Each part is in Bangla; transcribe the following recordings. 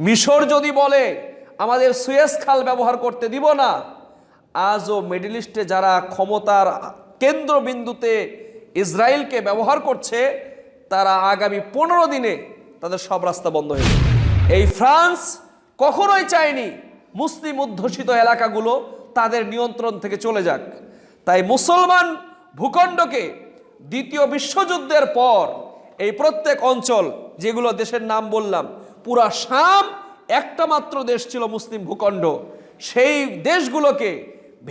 মিশর যদি বলে আমাদের সুয়েজ খাল ব্যবহার করতে দিব না, আজও মিডল ইস্টে যারা ক্ষমতার কেন্দ্রবিন্দুতে ইসরায়েলকে ব্যবহার করছে, তারা আগামী 15 দিনে তাদের সব রাস্তা বন্ধ হয়ে যাবে। এই ফ্রান্স কখনোই চায়নি মুসলিম অধ্যুষিত এলাকাগুলো তাদের নিয়ন্ত্রণ থেকে চলে যাক। তাই মুসলমান ভূখণ্ডকে দ্বিতীয় বিশ্বযুদ্ধের পর এই প্রত্যেক অঞ্চল, যেগুলো দেশের নাম বললাম, পুরা শাম একটা মাত্র দেশ ছিল মুসলিম ভূখণ্ড, সেই দেশগুলোকে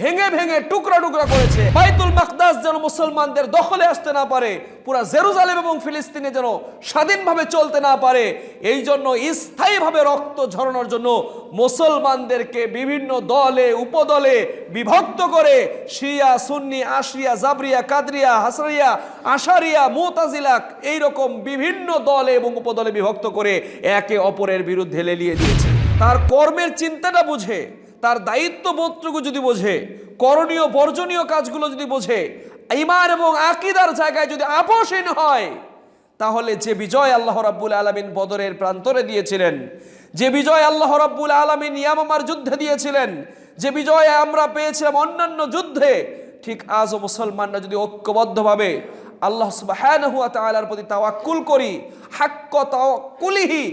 ভেঙে ভেঙে টুকরা টুকরা করেছে। বাইতুল মাকদাস যেন মুসলমানদের দখলে আসতে না পারে, পুরা জেরুজালেম এবং ফিলিস্তিনে যেন স্বাধীনভাবে চলতে না পারে, এই জন্য স্থায়ীভাবে রক্ত ঝরানোর জন্য মুসলমানদেরকে বিভিন্ন দলে উপদলে বিভক্ত করে শিয়া, সুন্নি, আশরিয়া, জাবরিয়া, কাদরিয়া, হাসরিয়া, আশারিয়া, মুতাজিলা এইরকম বিভিন্ন দলে এবং উপদলে বিভক্ত করে একে অপরের বিরুদ্ধে লেলিয়ে দিয়েছে। তার কর্মের চিন্তাটা বুঝে, তার দায়িত্ববোধটুকু যদি বোঝে, করণীয় বর্জনীয় কাজগুলো যদি বোঝে, ঈমান এবং আকীদার জায়গায় যদি আপোষহীন হয়, তাহলে যে বিজয় আল্লাহ রাব্বুল আলামিন বদরের প্রান্তরে দিয়েছিলেন, যে বিজয় আল্লাহ রাব্বুল আলামিন ইয়ামামার যুদ্ধে দিয়েছিলেন, যে বিজয় আমরা পেয়েছিলাম অন্যান্য যুদ্ধে, ঠিক আজও মুসলমানরা যদি ঐক্যবদ্ধভাবে আল্লাহ সুবহানাহু ওয়া তাআলার প্রতি তাওয়াক্কুল করি, হাক্ক তাওয়াক্কুলিহি,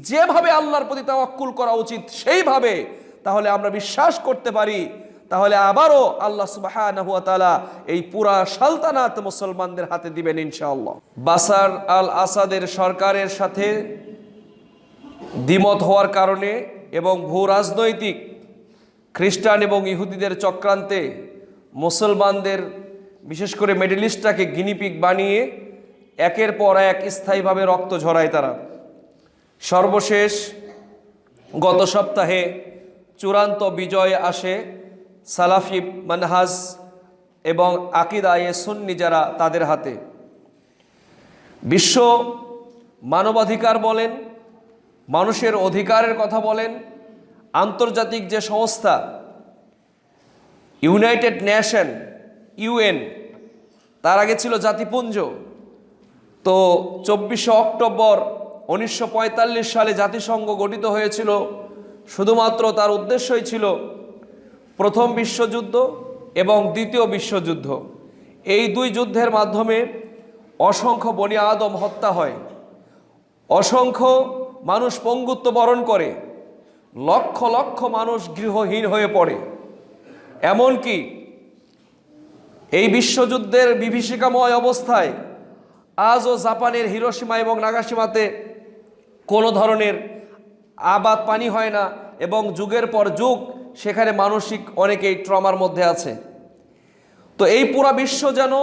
যেভাবে আল্লাহর প্রতি তাওয়াক্কুল করা উচিত সেইভাবে, তাহলে আমরা বিশ্বাস করতে পারি, তাহলে আবারও আল্লাহ সুবহানাহু ওয়া তাআলা এই পুরা সালতানাত মুসলমানদের হাতে দিবেন ইনশাআল্লাহ। বাশার আল আসাদের সরকারের সাথে দ্বিমত হওয়ার কারণে এবং ভূ রাজনৈতিক খ্রিস্টান এবং ইহুদিদের চক্রান্তে মুসলমানদের, বিশেষ করে মিডল ইস্টটাকে গিনিপিগ বানিয়ে একের পর এক স্থায়ীভাবে রক্ত ঝরায় তারা। সর্বশেষ গত সপ্তাহে চূড়ান্ত বিজয় আসে সালাফি মানহাজ এবং আকীদায়ে সুন্নি যারা, তাদের হাতে। বিশ্ব মানবাধিকার বলেন, মানুষের অধিকারের কথা বলেন, আন্তর্জাতিক যে সংস্থা ইউনাইটেড নেশন, ইউএন, তার আগে ছিল জাতিপুঞ্জ, তো 24শে অক্টোবর 1945 সালে জাতিসংঘ গঠিত হয়েছিল। শুধুমাত্র তার উদ্দেশ্যই ছিল প্রথম বিশ্বযুদ্ধ এবং দ্বিতীয় বিশ্বযুদ্ধ। এই দুই যুদ্ধের মাধ্যমে অসংখ্য বনি আদম হত্যা হয়, অসংখ্য মানুষ পঙ্গুত্ব বরণ করে, লক্ষ লক্ষ মানুষ গৃহহীন হয়ে পড়ে। এমনকি এই বিশ্বযুদ্ধের বিভীষিকাময় অবস্থায় আজও জাপানের হিরোশিমা এবং নাগাসাকিতে কোনো ধরনের আবাদ পানি হয় না এবং যুগের পর যুগ সেখানে মানসিক অনেকেই ট্রমার মধ্যে আছে। তো এই পুরা বিশ্ব যেন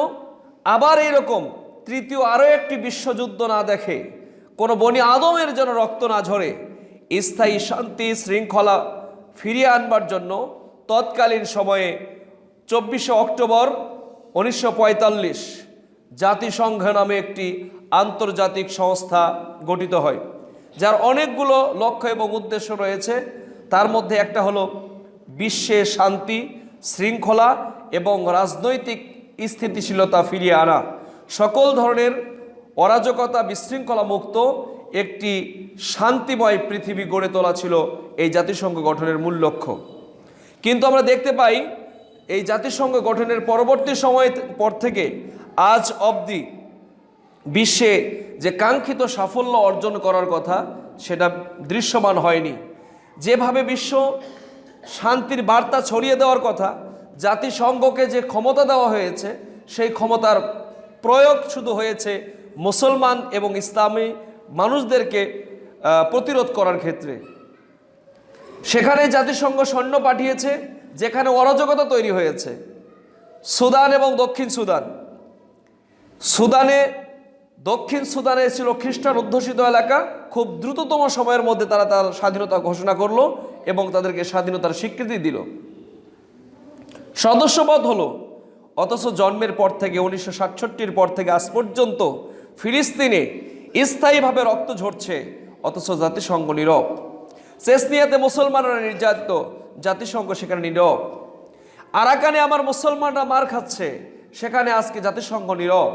আবার এইরকম তৃতীয় আরও একটি বিশ্বযুদ্ধ না দেখে, কোনো বনি আদমের যেন রক্ত না ঝরে, স্থায়ী শান্তি শৃঙ্খলা ফিরিয়ে আনবার জন্য তৎকালীন সময়ে 24শে অক্টোবর 1945 জাতিসংঘ নামে একটি আন্তর্জাতিক সংস্থা গঠিত হয়, যার অনেকগুলো লক্ষ্য এবং উদ্দেশ্য রয়েছে। তার মধ্যে একটা হলো বিশ্বে শান্তি শৃঙ্খলা এবং রাজনৈতিক স্থিতিশীলতা ফিরিয়ে আনা, সকল ধরনের অরাজকতা বিশৃঙ্খলা মুক্ত একটি শান্তিময় পৃথিবী গড়ে তোলা ছিল এই জাতিসংঘ গঠনের মূল লক্ষ্য। কিন্তু আমরা দেখতে পাই এই জাতিসংঘ গঠনের পরবর্তী সময় পর থেকে আজ অবধি বিশ্বে যে কাঙ্ক্ষিত সাফল্য অর্জন করার কথা সেটা দৃশ্যমান হয়নি। যেভাবে বিশ্ব শান্তির বার্তা ছড়িয়ে দেওয়ার কথা, জাতিসংঘকে যে ক্ষমতা দেওয়া হয়েছে, সেই ক্ষমতার প্রয়োগ শুধু হয়েছে মুসলমান এবং ইসলামী মানুষদেরকে প্রতিরোধ করার ক্ষেত্রে। সেখানে জাতিসংঘ সৈন্য পাঠিয়েছে যেখানে অরাজকতা তৈরি হয়েছে। সুদান এবং দক্ষিণ সুদান, দক্ষিণ সুদানে ছিল খ্রিস্টান অধ্যুষিত এলাকা, খুব দ্রুততম সময়ের মধ্যে তারা তার স্বাধীনতা ঘোষণা করলো এবং তাদেরকে স্বাধীনতার স্বীকৃতি দিল, সদস্যপদ হলো। অথচ জন্মের পর থেকে 1967 পর থেকে আজ পর্যন্ত ফিলিস্তিনে স্থায়ীভাবে রক্ত ঝরছে, অথচ জাতিসংঘ নীরব। চেচনিয়াতে মুসলমানরা নির্যাতিত, জাতিসংঘ সেখানে নীরব। আরাকানে আমার মুসলমানরা মার খাচ্ছে, সেখানে আজকে জাতিসংঘ নীরব।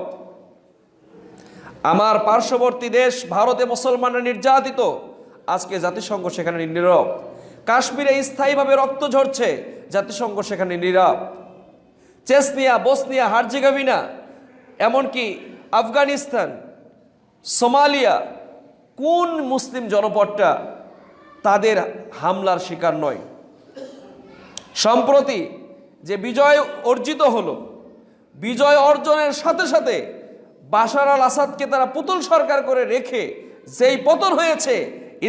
আমার পার্শ্ববর্তী দেশ ভারতে মুসলমানরা নির্যাতিত, আজকে জাতিসংঘ সেখানে নীরব। কাশ্মীরে স্থায়ীভাবে রক্ত ঝরছে, জাতিসংঘ সেখানে নীরব। চেচনিয়া, বসনিয়া, হার্জেগোভিনা, এমনকি আফগানিস্তান, সোমালিয়া, কোন মুসলিম জনপদটা তাদের হামলার শিকার নয়? সম্প্রতি যে বিজয় অর্জিত হলো, বিজয় অর্জনের সাথে সাথে বাশার আল আসাদকে তারা পুতুল সরকার করে রেখে যেই পতন হয়েছে,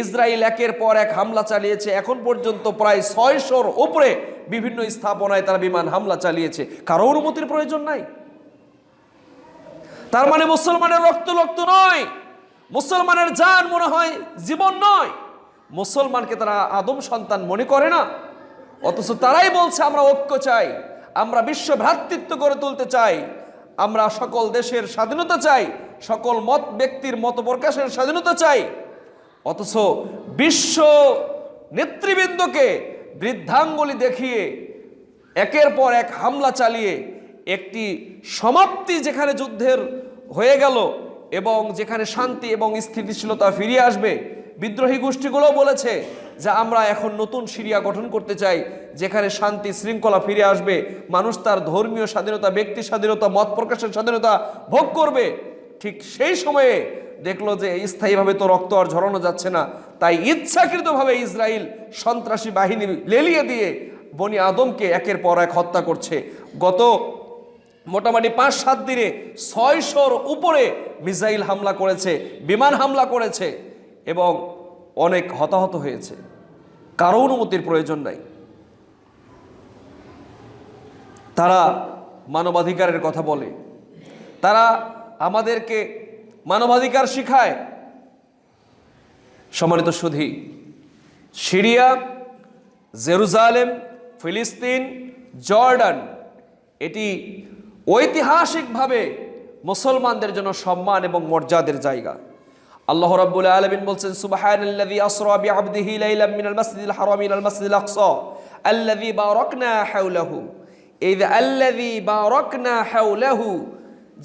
ইসরায়েল একের পর এক হামলা চালিয়েছে। এখন পর্যন্ত প্রায় 600-র উপরে বিভিন্ন স্থাপনায় তারা বিমান হামলা চালিয়েছে। কারো অনুমতির প্রয়োজন নাই। তার মানে মুসলমানের রক্ত নয়, মুসলমানের জান মনে হয় জীবন নয়, মুসলমানকে তারা আদম সন্তান মনে করে না। অথচ তারাই বলছে আমরা ঐক্য চাই, আমরা বিশ্ব ভ্রাতৃত্ব গড়ে তুলতে চাই, আমরা সকল দেশের স্বাধীনতা চাই, সকল মত ব্যক্তির মত প্রকাশের স্বাধীনতা চাই। অথচ বিশ্ব নেতৃবৃন্দকে বৃদ্ধাঙ্গুলি দেখিয়ে একের পর এক হামলা চালিয়ে একটি সমাপ্তি যেখানে যুদ্ধের হয়ে গেল এবং যেখানে শান্তি এবং স্থিতিশীলতা ফিরিয়ে আসবে, বিদ্রোহী গোষ্ঠীগুলো বলেছে যে আমরা এখন নতুন সিরিয়া গঠন করতে চাই, যেখানে শান্তি শৃঙ্খলা ফিরে আসবে, মানুষ তার ধর্মীয় স্বাধীনতা, ব্যক্তি স্বাধীনতা, মত প্রকাশের স্বাধীনতা ভোগ করবে। ঠিক সেই সময়ে দেখলো যে স্থায়ীভাবে তো রক্ত আর ঝরানো যাচ্ছে না, তাই ইচ্ছাকৃতভাবে ইসরায়েল সন্ত্রাসী বাহিনী লেলিয়ে দিয়ে বনি আদমকে একের পর এক হত্যা করছে। গত মোটামুটি 5-7 দিনে 600-র উপরে মিসাইল হামলা করেছে, বিমান হামলা করেছে এবং অনেক হতাহত হয়েছে। কারো অনুমতির প্রয়োজন নাই। তারা মানবাধিকারের কথা বলে, তারা আমাদেরকে মানবাধিকার শিখায়। সম্মানিত সুধী, সিরিয়া, জেরুজালেম, ফিলিস্তিন, জর্ডান এটি ঐতিহাসিকভাবে মুসলমানদের জন্য সম্মান এবং মর্যাদার জায়গা। আল্লাহ রাব্বুল আলামিন বলছেন, সুবহানাল্লাযী আসরা বিআবদিহি লাইলাম মিনাল মাসজিদিল হারাম ইলাল মাসজিদিল আকসা আল্লাযী বারাকনা হাওলাহু। এই যে আল্লাযী বারাকনা হাওলাহু,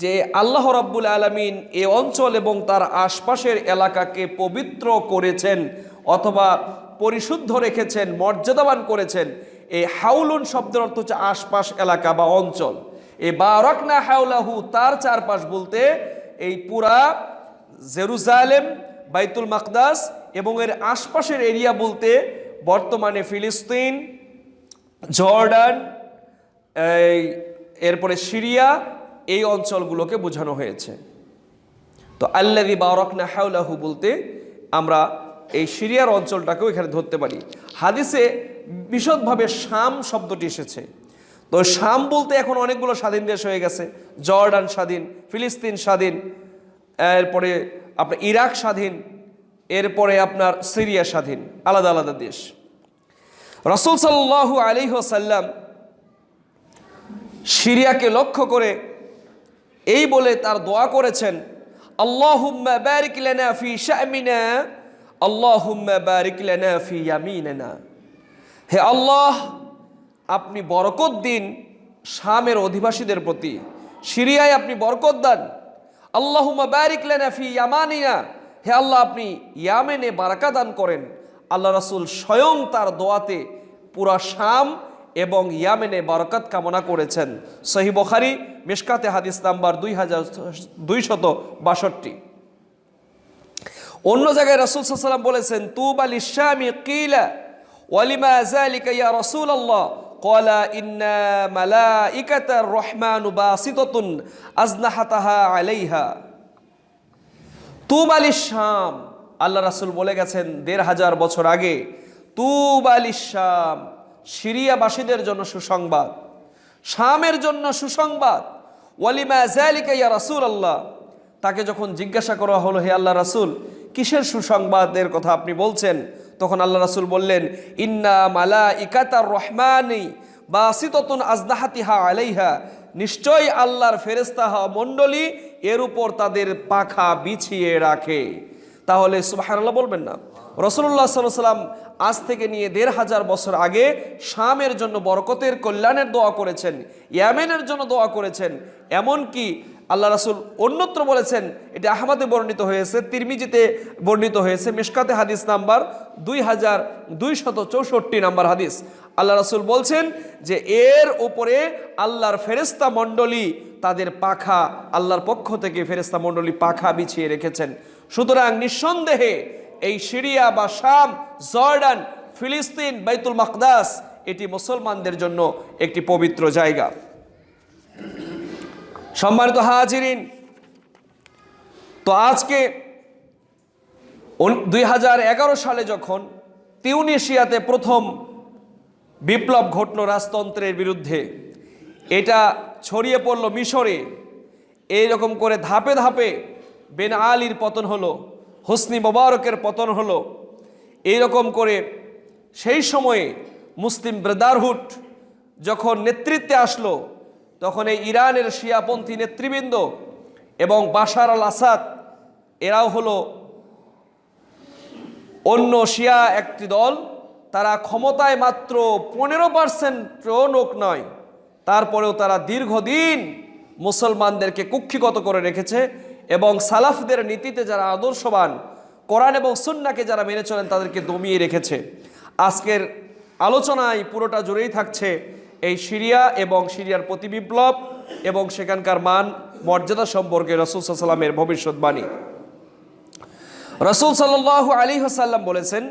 যে আল্লাহ রাব্বুল আলামিন এই অঞ্চল এবং তার আশপাশের এলাকাকে পবিত্র করেছেন অথবা পরিশুদ্ধ রেখেছেন, মর্যাদাবান করেছেন। এই হাউলুন শব্দের অর্থ হচ্ছে আশপাশ এলাকা বা অঞ্চল। এই বারাকনা হাওলাহু, তার চারপাশ বলতে এই পুরা জেরুজালেম, বাইতুল মাকদাস এবং এর আশপাশের এরিয়া বলতে বর্তমানে ফিলিস্তিন, জর্ডান, এরপরে সিরিয়া, এই অঞ্চলগুলোকে বোঝানো হয়েছে। তো আল্লাযী বারাকনা হাওলাহু বলতে আমরা এই সিরিয়ার অঞ্চলটাকেও এখানে ধরতে পারি। হাদিসে বিশদভাবে শাম শব্দটি এসেছে। তো শাম বলতে এখন অনেকগুলো স্বাধীন দেশ হয়ে গেছে। জর্ডান স্বাধীন, ফিলিস্তিন স্বাধীন, এরপরে আপনার ইরাক স্বাধীন, এরপরে আপনার সিরিয়া স্বাধীন, আলাদা আলাদা দেশ। রাসূল সাল্লাল্লাহু আলাইহি ওয়াসাল্লাম সিরিয়াকে লক্ষ্য করে এই বলে তার দোয়া করেছেন, আল্লাহুম্মা বারিক লানা ফি শামিনা, আল্লাহুম্মা বারিক লানা ফি ইয়ামিনিনা। হে আল্লাহ, আপনি বরকত দিন শামের অধিবাসীদের প্রতি, সিরিয়ায় আপনি বরকত দান। আল্লাহুম্মা বারিক লানা ফি ইয়ামানিনা, হে আল্লাহ আপনি ইয়ামেনে বারাকা দান করেন। আল্লাহ রাসূল স্বয়ং তার দোয়াতে পুরা শাম এবং ইয়ামেনে বরকত কামনা করেছেন। সহিহ বুখারী মিশকাতে হাদিস নাম্বার 2262। অন্য জায়গায় রাসূল সাল্লাল্লাহু আলাইহি ওয়াসাল্লাম বলেছেন, তুবা লিশ-শামি কিলা ওয়ালিমা যালিকা ইয়া রাসূলুল্লাহ ক্বালা ইন্না মালাইকাতার রহমানু বাসিতাতুন আজনাহাতাহা আলাইহা। তুবা লিশ-শাম, আল্লাহ রাসূল বলে গেছেন 1500 বছর আগে, তুবা লিশ-শাম, সিরিয়াবাসীদের জন্য সুসংবাদ, শামের জন্য সুসংবাদ। ওয়ালিমা যালিকা ইয়া রাসূলুল্লাহ, তাকে যখন জিজ্ঞাসা করা হলো, হে আল্লাহ রাসূল কিসের সুসংবাদের কথা আপনি বলছেন? তখন আল্লাহ রাসূল বললেন, ইন্না মালাইকাতার রহমানি বাসিতাতুন আজনাহাতিহা আলাইহা, নিশ্চয়ই আল্লাহর ফেরেশতা মণ্ডলী এর উপর তাদের পাখা বিছিয়ে রাখে। তাহলে সুবহানাল্লাহ বলবেন না? রাসূলুল্লাহ সাল্লাল্লাহু আলাইহি ওয়াসাল্লাম আজ থেকে নিয়ে 1500 বছর আগে শামের জন্য বরকতের কল্যাণের দোয়া করেছেন, ইয়ামেনের জন্য দোয়া করেছেন, এমনকি আল্লাহ রাসূল অন্যত্র বলেছেন, এটা আহমদে বর্ণিত হয়েছে, তিরমিজিতে বর্ণিত হয়েছে, মিশকাতে হাদিস নাম্বার 2264 নাম্বার হাদিস। আল্লাহ রাসূল বলছেন যে এর উপরে আল্লাহর ফেরেশতা মণ্ডলী তাদের পাখা, আল্লাহর পক্ষ থেকে ফেরেশতা মণ্ডলী পাখা বিছিয়ে রেখেছেন। সুতরাং নিঃসন্দেহে এই সিরিয়া বা শাম, জর্ডান, ফিলিস্তিন, বাইতুল মাকদাস এটি মুসলমানদের জন্য একটি পবিত্র জায়গা। সম্মানিত হাজিরিন, তো আজকে 2011 সালে যখন তিউনিসিয়াতে প্রথম বিপ্লব ঘটল রাজতন্ত্রের বিরুদ্ধে, এটা ছড়িয়ে পড়ল মিশরে। এইরকম করে ধাপে ধাপে বেন আলীর পতন হলো, হোসনি মোবারকের পতন হলো। এইরকম করে সেই সময়ে মুসলিম ব্রাদারহুড যখন নেতৃত্বে আসলো, তখন এই ইরানের শিয়াপন্থী নেতৃবৃন্দ এবং বাশার আল আসাদ এরাও হলো অন্য শিয়া একটি দল। তারা ক্ষমতায় মাত্র 15% লোক নয়, তারপরেও তারা দীর্ঘদিন মুসলমানদেরকে কুক্ষিগত করে রেখেছে এবং সালাফদের নীতিতে যারা আদর্শবান, কোরআন এবং সুন্নাহকে যারা মেনে চলেন তাদেরকে দমিয়ে রেখেছে। আজকের আলোচনায় পুরোটা জুড়েই থাকছে এই সিরিয়া এবং সিরিয়ার প্রতি বিপ্লব এবং সেখানকার মান মর্যাদা সম্পর্কে রাসূল সাল্লাল্লাহু আলাইহি ওয়াসাল্লামের ভবিষ্যৎবাণী। রাসূল সাল্লাল্লাহু আলাইহি ওয়াসাল্লাম বলেছেন,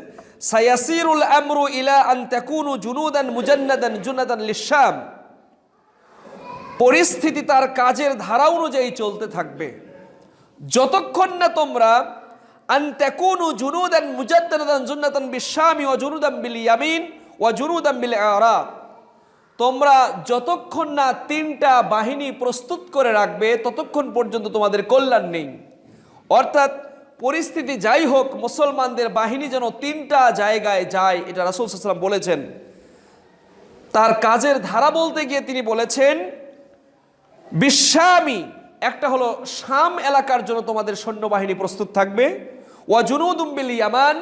সায়াসিরুল আমরু ইলা আন তাকুনু জুনুদান মুজান্নাদান জুনাদান লিশাম। পরিস্থিতি তার কাজের ধারা অনুযায়ী চলতে থাকবে যতক্ষণ না তোমরা আন তাকুনু জুনুদান মুজান্নাদান জুনাদান বিশামি ওয়া জুনুদান বিল ইয়ামিন ওয়া জুনুদান বিল আরাব। তোমরা যতক্ষণ না 3টা বাহিনী প্রস্তুত করে রাখবে ততক্ষণ পর্যন্ত তোমাদের কল্যাণ নেই। অর্থাৎ পরিস্থিতি যাই হোক, মুসলমানদের বাহিনী যেন 3টা জায়গায় যায়, এটা রাসূল সাল্লাল্লাহু আলাইহি ওয়াসাল্লাম বলেছেন। তার কাজের ধারা বলতে গিয়ে তিনি বলেছেন, বিশামি, একটা হলো শাম এলাকার জন্য তোমাদের সৈন্যবাহিনী প্রস্তুত থাকবে, ওয়া জুনুদুম বিল ইয়ামান,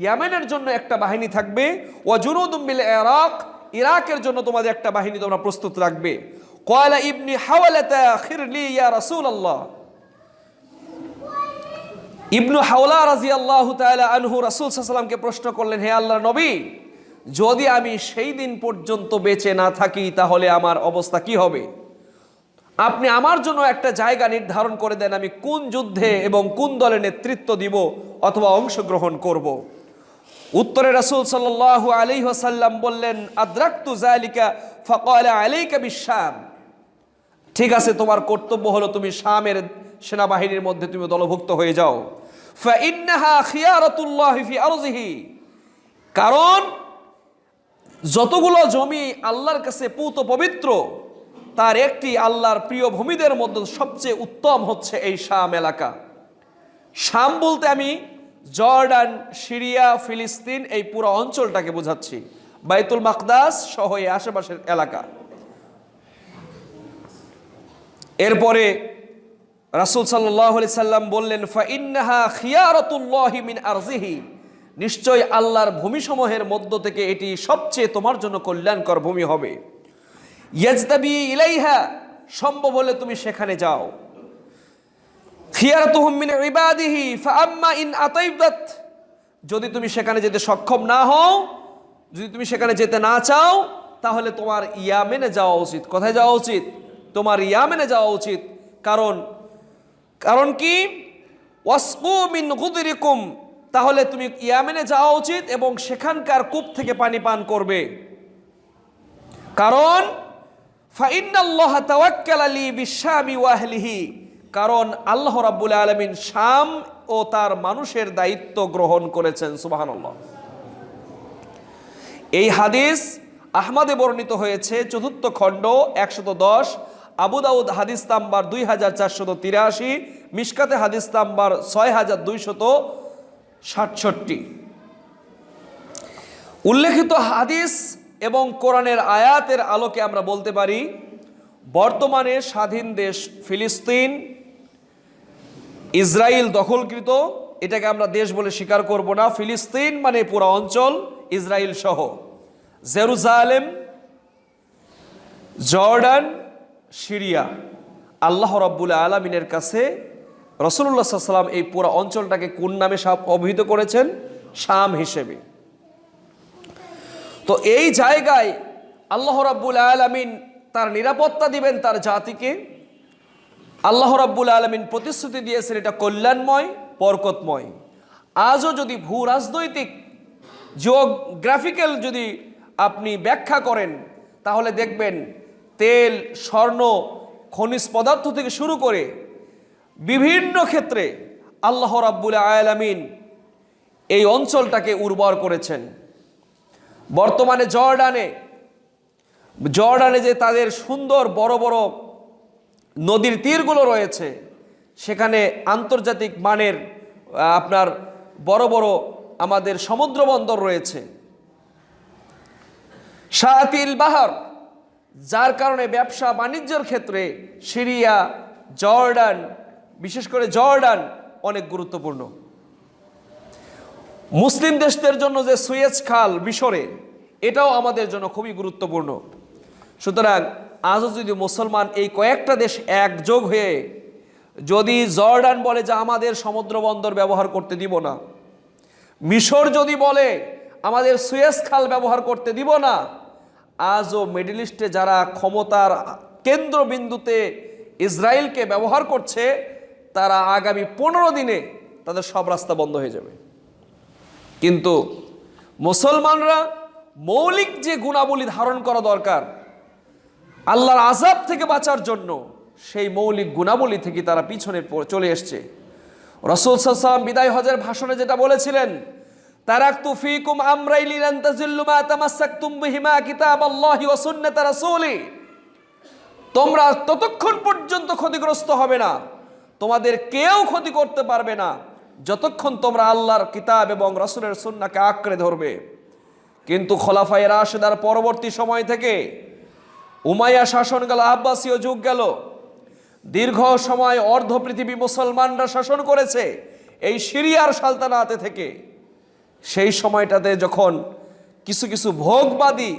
ইয়ামেনের জন্য একটা বাহিনী থাকবে, ওয়া জুনুদুম বিল ইরাক, ইরাকের জন্য তোমাদের একটা বাহিনী তোমরা প্রস্তুত রাখবে। ক্বালা ইবনে হাওলাতা খিরলি ইয়া রাসূলুল্লাহ। ইবনু হাওলা রাদিয়াল্লাহু তাআলা আনহু রাসূল সাল্লাল্লাহু আলাইহি ওয়াসাল্লামকে প্রশ্ন করলেন, হে আল্লাহর নবী, যদি আমি সেই দিন পর্যন্ত বেঁচে না থাকি তাহলে আমার অবস্থা কি হবে? আপনি আমার জন্য একটা জায়গা নির্ধারণ করে দেন, আমি কোন যুদ্ধে এবং কোন দলে নেতৃত্ব দিব অথবা অংশগ্রহণ করব। উত্তরে রাসূল সাল্লাল্লাহু আলাইহি ওয়াসাল্লাম বললেন, আদরাকতু যালিকা ফাকালা আলাইকা বিশাম। ঠিক আছে, তোমার কর্তব্য হলো তুমি শামের সেনাবাহিনীর মধ্যে তুমি দলভুক্ত হয়ে যাও। ফাইন্নাহা খিয়ারাতুল্লাহি ফি আরজিহি, কারণ যতগুলো জমি আল্লাহর কাছে পূত পবিত্র, তার একটি আল্লাহর প্রিয় ভূমিদের মধ্যে সবচেয়ে উত্তম হচ্ছে এই শাম এলাকা। শাম বলতে আমি জর্ডান, সিরিয়া, ফিলিস্তিন এই পুরো অঞ্চলটাকে বোঝাচ্ছি, বাইতুল মাকদাস সহ এই আশেপাশের এলাকা। এরপরে রাসূল সাল্লাল্লাহু আলাইহি সাল্লাম বললেন, ফাইন্নাহা খিয়ারাতুল্লাহি মিন আরজিহি, নিশ্চয় আল্লাহর ভূমিসমূহের মধ্য থেকে এটি সবচেয়ে তোমার জন্য কল্যাণকর ভূমি হবে। ইয়াজতাবি ইলাইহা, সম্ভব হলে তুমি সেখানে যাও। খিয়ারাতুহুম মিন ইবাদিহি ফাআম্মা ইন আতাইবাত, যদি তুমি সেখানে যেতে সক্ষম না হও, যদি তুমি সেখানে যেতে না চাও, তাহলে তোমার ইয়ামেনে যাওয়া উচিত। কোথায় যাওয়া উচিত? তোমার ইয়ামেনে যাওয়া উচিত। কারণ কি? ওয়াসকু মিন গুদরিকুম, তাহলে তুমি ইয়ামেনে যাওয়া উচিত এবং সেখানকার কূপ থেকে পানি পান করবে। কারণ ফাইন্নাল্লাহা তাওয়াক্কালা লি বিশামি ওয়া আহলিহি, কারণ আল্লাহ রাব্বুল আলামিন শাম ও তার মানুষের দায়িত্ব গ্রহণ করেছেন। সুবহানাল্লাহ। এই হাদিস আহমদে বর্ণিত হয়েছে, 4th খণ্ড 110, আবু দাউদ হাদিস নাম্বার 2483, মিশকাতে হাদিস নাম্বার 6267। উল্লেখিত হাদিস এবং কোরআনের আয়াতের আলোকে আমরা বলতে পারি, বর্তমানে স্বাধীন দেশ ফিলিস্তিন, ইসরায়েল দখলকৃত, এটাকে আমরা দেশ বলে স্বীকার করব না। ফিলিস্তিন মানে পুরো অঞ্চল, ইসরায়েল সহ, জেরুজালেম, জর্ডান, সিরিয়া, আল্লাহ রাব্বুল আলামিনের কাছে রাসূলুল্লাহ সাল্লাল্লাহু আলাইহি ওয়াসাল্লাম এই পুরো অঞ্চলটাকে কোন নামে অভিহিত করেছেন? শাম হিসেবে। তো এই জায়গায় আল্লাহ রাব্বুল আলামিন তার নিরাপত্তা দিবেন তার জাতিকে। আল্লাহ রাব্বুল আলামিন প্রতিশ্রুতি দিয়েছেন এটা কল্যাণময়, বরকতময়। আজও যদি ভূ রাজনৈতিক জিওগ্রাফিক্যাল যদি আপনি ব্যাখ্যা করেন, তাহলে দেখবেন তেল, স্বর্ণ, খনিজ পদার্থ থেকে শুরু করে বিভিন্ন ক্ষেত্রে আল্লাহ রাব্বুল আলামিন এই অঞ্চলটাকে উর্বর করেছেন। বর্তমানে জর্ডানে যে তাদের সুন্দর বড় বড় নদীর তীরগুলো রয়েছে, সেখানে আন্তর্জাতিক মানের আপনার বড় বড় আমাদের সমুদ্র বন্দর রয়েছে, শাতিল বাহার, যার কারণে ব্যবসা বাণিজ্যের ক্ষেত্রে সিরিয়া, জর্ডান, বিশেষ করে জর্ডান অনেক গুরুত্বপূর্ণ। মুসলিম দেশদের জন্য যে সুয়েজ খাল মিশরে, এটাও আমাদের জন্য খুবই গুরুত্বপূর্ণ। সুতরাং আজও যদি মুসলমান এই কয়েকটা দেশ একযোগ হয়ে যদি জর্ডান বলে যে আমাদের সমুদ্র বন্দর ব্যবহার করতে দিব না, মিশর যদি বলে আমাদের সুয়েজ খাল ব্যবহার করতে দিব না, আজও মিডল ইস্টে যারা ক্ষমতার কেন্দ্রবিন্দুতে ইসরায়েলকে ব্যবহার করছে, তারা আগামী 15 দিনে তাদের সব রাস্তা বন্ধ হয়ে যাবে। কিন্তু মুসলমানরা মৌলিক যে গুণাবলী ধারণ করা দরকার আল্লাহর আযাব থেকে বাঁচার জন্য, সেই মৌলিক গুণাবলী থেকে তারা পিছনে চলে এসছে। রাসূল সাল্লাল্লাহু আলাইহি ওয়াসাল্লাম বিদায় হজের ভাষণে যেটা বলেছিলেন, তারাকতু ফীকুম আমরাইন লান তাযিল্লু মা তামাসসাকতুম বিহিমা কিতাবাল্লাহি ওয়া সুন্নাত রাসূলি। তোমরা ততক্ষণ পর্যন্ত ক্ষতিগ্রস্ত হবে না, তোমাদের কেউ ক্ষতি করতে পারবে না, যতক্ষণ তোমরা আল্লাহর কিতাব এবং রাসূলের সুন্নাহকে আঁকড়ে ধরবে। কিন্তু খোলাফায়ে রাশিদার পরবর্তী সময় থেকে উমাইয়া শাসন গেল, আব্বাসীয় যুগ গেল, দীর্ঘ সময় অর্ধ পৃথিবী মুসলমানরা শাসন করেছে এই সিরিয়ার সালতানাতে থেকে। সেই সময়টাতে যখন কিছু কিছু ভোগবাদী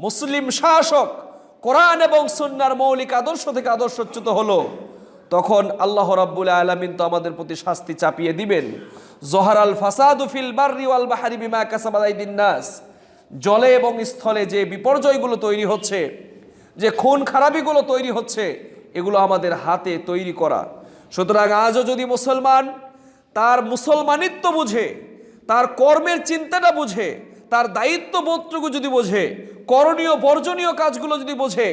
মুসলিম শাসক কোরআন এবং সুন্নাহর মৌলিক আদর্শ থেকে আদর্শচ্যুত হলো, তখন আল্লাহ রাব্বুল আলামিন তো আমাদের প্রতি শাস্তি চাপিয়ে দিবেন। জহারাল ফাসাদু ফিল বাররি ওয়াল বাহরি বিমা কাসাবাত আইদিন নাস। জলে এবং স্থলে যে বিপর্যয়গুলো তৈরি হচ্ছে, যে খুন খারাপিগুলো তৈরি হচ্ছে, এগুলো আমাদের হাতে তৈরি করা। সুতরাং আজও যদি মুসলমান তার মুসলমানিত্ব বুঝে, তার কর্মের চিন্তাটা বুঝে, তার দায়িত্ববোধটুকু যদি বোঝে, করণীয় বর্জনীয় কাজগুলো যদি বোঝে,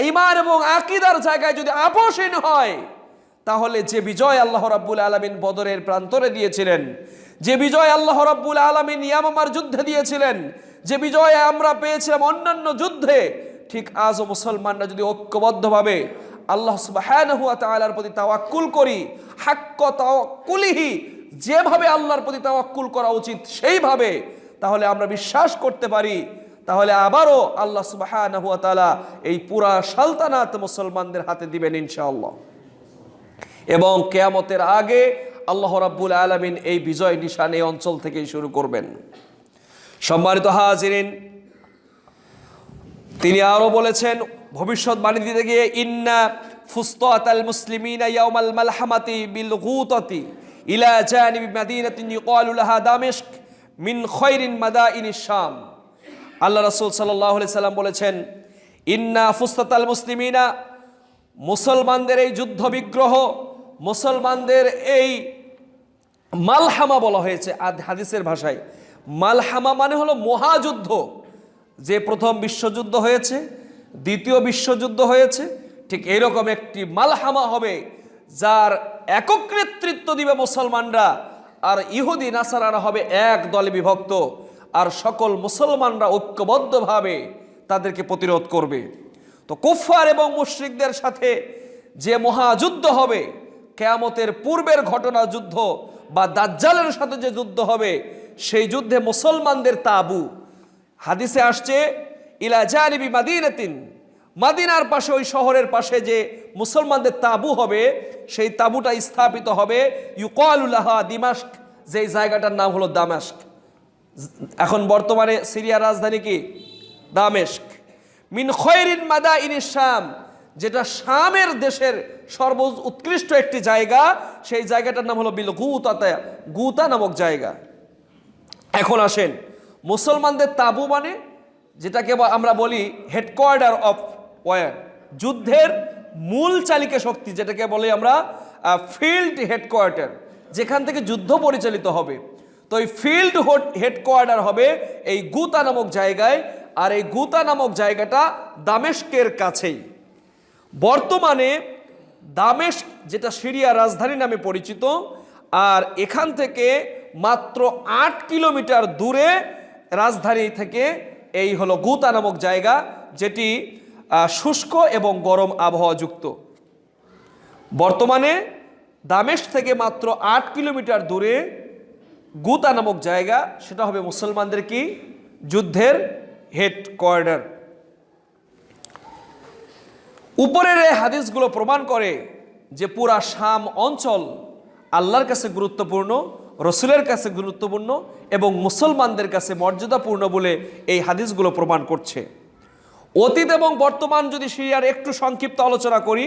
ঈমান এবং আকীদার জায়গায় যদি আপোষহীন হয়, তাহলে যে বিজয় আল্লাহ রাব্বুল আলামিন বদরের প্রান্তরে দিয়েছিলেন, যে বিজয় আল্লাহ রাব্বুল আলামিন ইয়ামামার যুদ্ধে দিয়েছিলেন, যে বিজয় আমরা পেয়েছিলাম অন্যান্য যুদ্ধে, ঠিক আজও মুসলমানরা যদি ঐক্যবদ্ধভাবে আল্লাহ সুবহানাহু ওয়া তাআলার প্রতি তাওয়াক্কুল করি, হাক্ক তাওয়াক্কুলিহি, যেভাবে আল্লাহর প্রতি তাওয়াক্কুল করা উচিত সেইভাবে, তাহলে আমরা বিশ্বাস করতে পারি, তাহলে আবারও আল্লাহ সুবহানাহু ওয়া তাআলা এই পুরা সালতানাত মুসলমানদের হাতে দিবেন ইনশাআল্লাহ। এবং কিয়ামতের আগে আল্লাহ রাব্বুল আলামিন এই বিজয় নিশান এই অঞ্চল থেকেই শুরু করবেন। সম্মানিত হাজিরিন, তিনি আরো বলেছেন ভবিষ্যৎবাণী দিতে গিয়ে, ইন্না ফুসতাতাল মুসলিমিনা ইয়াউমাল মালহামাতি বিল গুতাতি ইলা জানিবি মাদিনাতিন ইউকালু লাহা দামেস্ক মিন খায়রিন মাদাইনিশ শাম। আল্লাহ রাসূল সাল্লাল্লাহু আলাইহি সাল্লাম বলেছেন, ইন্না ফুসতাতাল মুসলিমিনা, মুসলমানদের এই যুদ্ধ বিগ্রহ, মুসলমানদের এই মালহামা বলা হয়েছে হাদিসের ভাষায়। মালহামা মানে হলো মহাযুদ্ধ। যে প্রথম বিশ্বযুদ্ধ হয়েছে, দ্বিতীয় বিশ্বযুদ্ধ হয়েছে, ঠিক এইরকম একটি মালহামা হবে, যার একক নেতৃত্ব দিবে মুসলমানরা, আর ইহুদি নাসারারা হবে এক দলে বিভক্ত, আর সকল মুসলমানরা ঐক্যবদ্ধভাবে তাদেরকে প্রতিরোধ করবে। তো কুফফার এবং মুশরিকদের সাথে যে মহাযুদ্ধ হবে, কিয়ামতের পূর্বের ঘটনা যুদ্ধ বা দাজ্জালের সাথে যে যুদ্ধ হবে, সেই যুদ্ধে মুসলমানদের তাবু, হাদিসে আসছে ইলা জানিবি মাদিনাতিন, মাদিনার পাশে, ওই শহরের পাশে যে মুসলমানদের তাবু হবে, সেই তাবুটা স্থাপিত হবে ইউকালু লাহা দিমাশক, যেই জায়গাটার নাম হলো দামেস্ক। এখন বর্তমানে সিরিয়ার রাজধানী কি? দামেস্ক। মিন খায়রিন মাদাইনিশ শাম, যেটা শামের দেশের উৎকৃষ্ট একটি জায়গা, সেই জায়গাটার নাম হলো বিল গুতা, গুতা নামক জায়গা। এখন আসেন, মুসলমানদের তাবু মানে যেটাকে আমরা বলি হেডকোয়ার্টার অফ ওয়ার, যুদ্ধের মূল চালিকা শক্তি, যেটাকে বলি আমরা ফিল্ড হেডকোয়ার্টার, যেখান থেকে যুদ্ধ পরিচালিত হবে। তো এই ফিল্ড হেডকোয়ার্টার হবে এই গুতা নামক জায়গায়, আর এই গুতা নামক জায়গাটা দামেস্কের কাছেই। বর্তমানে দামেস্ক, যেটা সিরিয়া রাজধানী নামে পরিচিত, আর এখান থেকে মাত্র 8 কিলোমিটার দূরে রাজধানী থেকে এই হলো গুতা নামক জায়গা, যেটি শুষ্ক এবং গরম আবহাওয়া যুক্ত। বর্তমানে দামেস্ক থেকে মাত্র 8 কিলোমিটার দূরে গুতা নামক জায়গা, সেটা হবে মুসলমানদের কি যুদ্ধের হেডকোয়ার্টার। উপরের এই হাদিসগুলো প্রমাণ করে যে পুরা শাম অঞ্চল আল্লাহর কাছে গুরুত্বপূর্ণ, রসুলের কাছে গুরুত্বপূর্ণ এবং মুসলমানদের কাছে মর্যাদাপূর্ণ বলে এই হাদিসগুলো প্রমাণ করছে। অতীত এবং বর্তমান যদি সিরিয়ার একটু সংক্ষিপ্ত আলোচনা করি,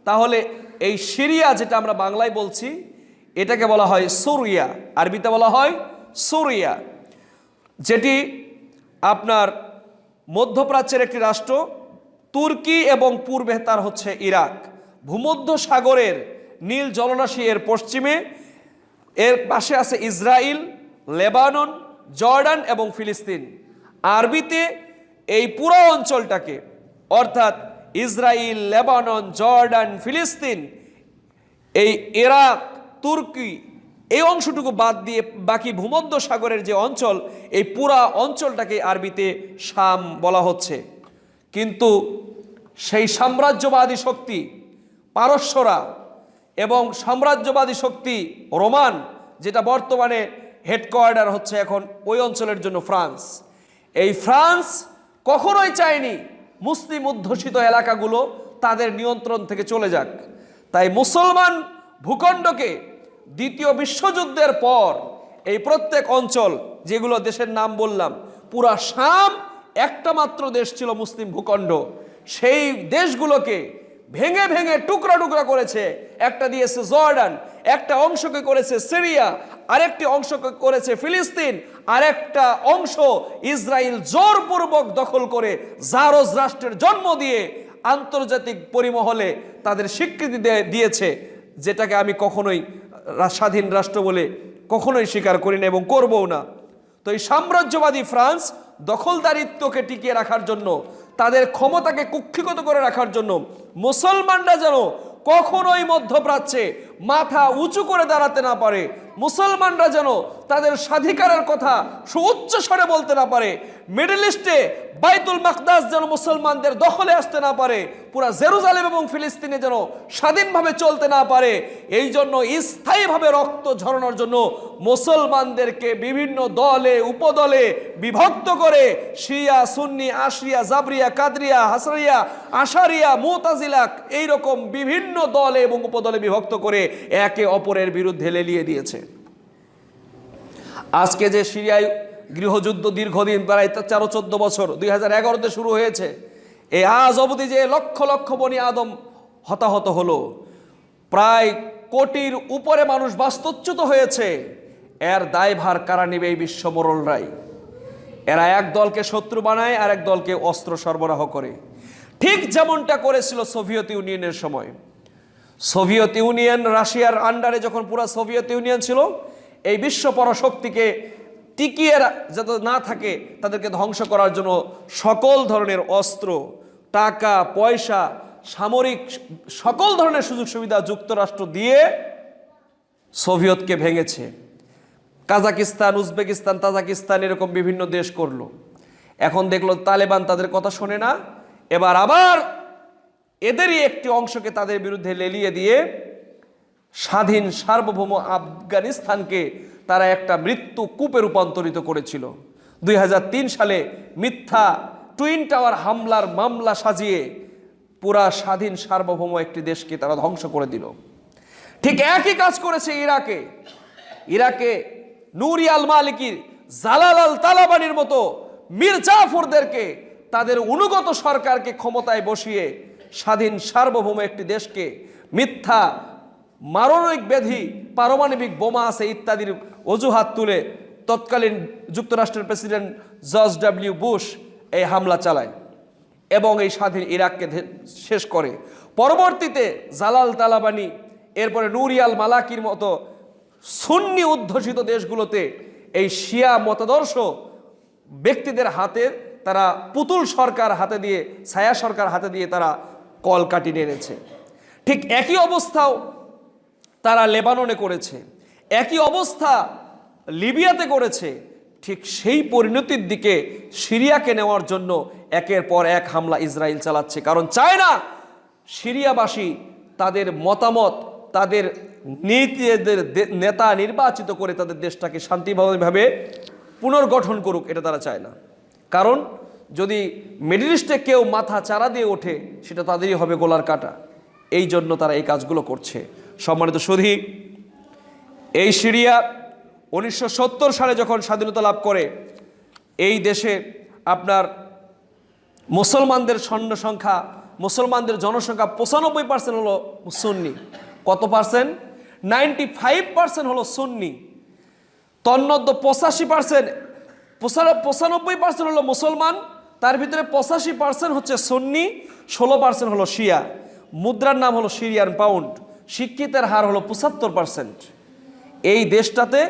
তাহলে এই সিরিয়া, যেটা আমরা বাংলায় বলছি, এটাকে বলা হয় সুরিয়া, আরবিতে বলা হয় সুরিয়া, যেটি আপনার মধ্যপ্রাচ্যের একটি রাষ্ট্র। তুর্কি এবং পূর্বে তার হচ্ছে ইরাক। ভূমধ্য সাগরের নীল জলরাশি এর পশ্চিমে, এর পাশে আছে ইসরায়েল, লেবানন, জর্ডান এবং ফিলিস্তিন। আরবিতে এই পুরো অঞ্চলটাকে, অর্থাৎ ইসরায়েল, লেবানন, জর্ডান, ফিলিস্তিন, এই ইরাক, তুর্কি, এই অংশটুকু বাদ দিয়ে বাকি ভূমধ্য সাগরের যে অঞ্চল, এই পুরা অঞ্চলটাকে আরবিতে শাম বলা হচ্ছে। কিন্তু সেই সাম্রাজ্যবাদী শক্তি পারস্যরা এবং সাম্রাজ্যবাদী শক্তি রোমান, যেটা বর্তমানে হেডকোয়ার্টার হচ্ছে এখন ওই অঞ্চলের জন্য ফ্রান্স, এই ফ্রান্স কখনোই চায়নি মুসলিম অধ্যুষিত এলাকাগুলো তাদের নিয়ন্ত্রণ থেকে চলে যাক। তাই মুসলমান ভূখণ্ডকে দ্বিতীয় বিশ্বযুদ্ধের পর এই প্রত্যেক অঞ্চল, যেগুলো দেশের নাম বললাম, পুরা শাম একটা মাত্র দেশ ছিল মুসলিম ভূখণ্ড, সেই দেশগুলোকে ভেঙে ভেঙে টুকরা টুকরা করেছে। একটা দিয়েছে জর্ডান, একটা অংশকে করেছে সিরিয়া, আরেকটি অংশকে করেছে ফিলিস্তিন, আরেকটা অংশ ইসরায়েল জোরপূর্বক দখল করে জারজ রাষ্ট্রের জন্ম দিয়ে আন্তর্জাতিক পরিমহলে তাদের স্বীকৃতি দিয়েছে, যেটাকে আমি কখনোই স্বাধীন রাষ্ট্র বলে কখনোই স্বীকার করি না এবং করবও না। তো এই সাম্রাজ্যবাদী ফ্রান্স দখলদারিত্বকে টিকিয়ে রাখার জন্য, তাদের ক্ষমতাকে কুক্ষিগত করে রাখার জন্য মুসলমানরা যেন কখনোই মধ্যপ্রাচ্যে মাথা উঁচু করে দাঁড়াতে না পারে, মুসলমানরা যেন তাদের স্বাধিকারের কথা সুউচ্চ স্বরে বলতে না পারে, মিডল ইস্টে বাইতুল মাকদাস যেন মুসলমানদের দখলে আসতে না পারে, পুরা জেরুজালেম এবং ফিলিস্তিনে যেন স্বাধীনভাবে চলতে না পারে, এই জন্য স্থায়ীভাবে রক্ত ঝরানোর জন্য মুসলমানদেরকে বিভিন্ন দলে উপদলে বিভক্ত করে শিয়া, সুন্নি, আশরিয়া, জাবরিয়া, কাদরিয়া, হাসরিয়া, আশারিয়া, মুতাজিলা, এইরকম বিভিন্ন দলে এবং উপদলে বিভক্ত করে একে অপরের বিরুদ্ধে লেলিয়ে দিয়েছে। আজকে যে সিরিয়ায় গৃহযুদ্ধ দীর্ঘদিন, প্রায় 13-14 বছর, 2011-তে শুরু হয়েছে, এই আজ অবধি যে লক্ষ লক্ষ বনি আদম হতাহত হলো, প্রায় কোটির উপরে মানুষ বাস্তুচ্যুত হয়েছে, এর দায়ভার কারা নেবে? এই বিশ্ব মোড়লরাই। এরা এক দলকে শত্রু বানায় আর এক দলকে অস্ত্র সরবরাহ করে, ঠিক যেমনটা করেছিল সোভিয়েত ইউনিয়নের সময়। সোভিয়েত ইউনিয়ন, রাশিয়ার আন্ডারে যখন পুরো সোভিয়েত ইউনিয়ন ছিল, এই বিশ্ব পরাশক্তিকে টিকিয়ে যাতে না থাকে তাদেরকে ধ্বংস করার জন্য সকল ধরনের অস্ত্র, টাকা পয়সা, সামরিক সকল ধরনের সুযোগ সুবিধা যুক্তরাষ্ট্র দিয়ে সোভিয়েতকে ভেঙেছে। কাজাকিস্তান, উজবেকিস্তান, তাজিকিস্তান এরকম বিভিন্ন দেশ করলো। এখন দেখলো তালেবান তাদের কথা শোনে না, এবার আবার এদেরই একটি অংশকে তাদের বিরুদ্ধে লেলিয়ে দিয়ে স্বাধীন সার্বভৌম আফগানিস্তানকে তারা একটা মৃত্যু কূপে রূপান্তরিত করেছিল। 2003 সালে মিথ্যা টুইন টাওয়ার হামলার মামলা সাজিয়ে পুরা স্বাধীন সার্বভৌম একটি দেশকে তারা ধ্বংস করে দিল। ঠিক একই কাজ করেছে ইরাকে। ইরাকে নুরি আল মালিকি, জালাল আল তালাবানির মতো মীর জাফরদেরকে, তাদের অনুগত সরকারকে ক্ষমতায় বসিয়ে স্বাধীন সার্বভৌম একটি দেশকে মিথ্যা, মারণিক ব্যাধি, পারমাণবিক বোমা আছে ইত্যাদির অজুহাত তুলে তৎকালীন যুক্তরাষ্ট্রের প্রেসিডেন্ট জর্জ ডব্লিউ বুশ এই হামলা চালায় এবং এই স্বাধীন ইরাককে শেষ করে। পরবর্তীতে জালাল তালাবানি, এরপরে নুরিয়াল মালাকির মতো সুন্নি অধ্যুষিত দেশগুলোতে এই শিয়া মতাদর্শ ব্যক্তিদের হাতে তারা পুতুল সরকার হাতে দিয়ে, ছায়া সরকার হাতে দিয়ে তারা কল কাটিয়ে এনেছে। ঠিক একই অবস্থাও তারা লেবাননে করেছে, একই অবস্থা লিবিয়াতে করেছে। ঠিক সেই পরিণতির দিকে সিরিয়াকে নেওয়ার জন্য একের পর এক হামলা ইসরায়েল চালাচ্ছে, কারণ চায় না সিরিয়াবাসী তাদের মতামত, তাদের নীতিদের নেতা নির্বাচিত করে তাদের দেশটাকে শান্তিভাবে পুনর্গঠন করুক, এটা তারা চায় না। কারণ যদি মিডল ইস্টে কেউ মাথা চারা দিয়ে ওঠে সেটা তাদেরই হবে গোলার কাটা। এই জন্য তারা এই কাজগুলো করছে। সম্মানিত সুধী, এই সিরিয়া 1970 সালে যখন স্বাধীনতা লাভ করে, এই দেশে আপনার মুসলমানদের সংখ্যা, মুসলমানদের জনসংখ্যা 95% হলো সুন্নি। কত পার্সেন্ট? 95% হলো সুন্নি। তন্মধ্যে 95% হলো মুসলমান, তার ভিতরে 85% হচ্ছে সুন্নি, 16% হলো শিয়া। মুদ্রার নাম হলো সিরিয়ান পাউন্ড। শিক্ষিতের হার হলো 75%। এই দেশটাতে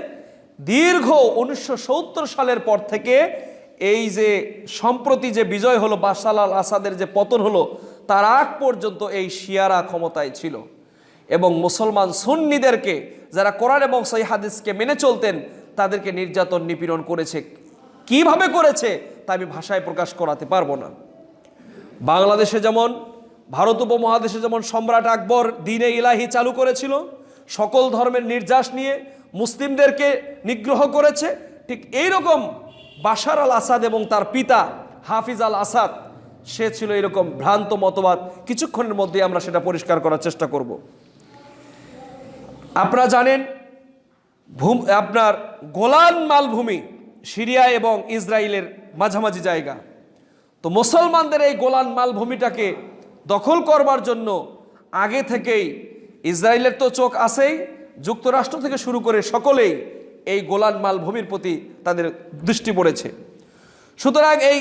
দীর্ঘ 1970 সালের পর থেকে এই যে সম্প্রতি যে বিজয় হলো, বাশার আল আসাদের যে পতন হলো, তার আগ পর্যন্ত এই শিয়ারা ক্ষমতায় ছিল এবং মুসলমান সুন্নিদেরকে, যারা কোরআন এবং সহিহ হাদিসকে মেনে চলতেন, তাদেরকে নির্যাতন নিপীড়ন করেছে। কিভাবে করেছে তা আমি ভাষায় প্রকাশ করাতে পারবো না। বাংলাদেশে যেমন, ভারত উপমহাদেশে যেমন সম্রাট আকবর দ্বীনে ইলাহি চালু করেছিল, সকল ধর্মের নির্যাস নিয়ে মুসলিমদেরকে নিগ্রহ করেছে, ঠিক এইরকম বাশার আল আসাদ এবং তার পিতা হাফিজ আল আসাদ, সে ছিল এরকম ভ্রান্ত মতবাদ। কিছুক্ষণের মধ্যে আমরা সেটা পরিষ্কার করার চেষ্টা করব। আপনারা জানেন আপনার গোলান মালভূমি সিরিয়া এবং ইসরায়েলের মাঝামাঝি জায়গা। তো মুসলমানদের এই গোলান মালভূমিটাকে দখল করবার জন্য আগে থেকেই ইসরায়েলের তো চোখ আছেই, যুক্তরাষ্ট্র থেকে শুরু করে সকলেই এই গোলান মালভূমির প্রতি তাদের দৃষ্টি পড়েছে। সুতরাং এই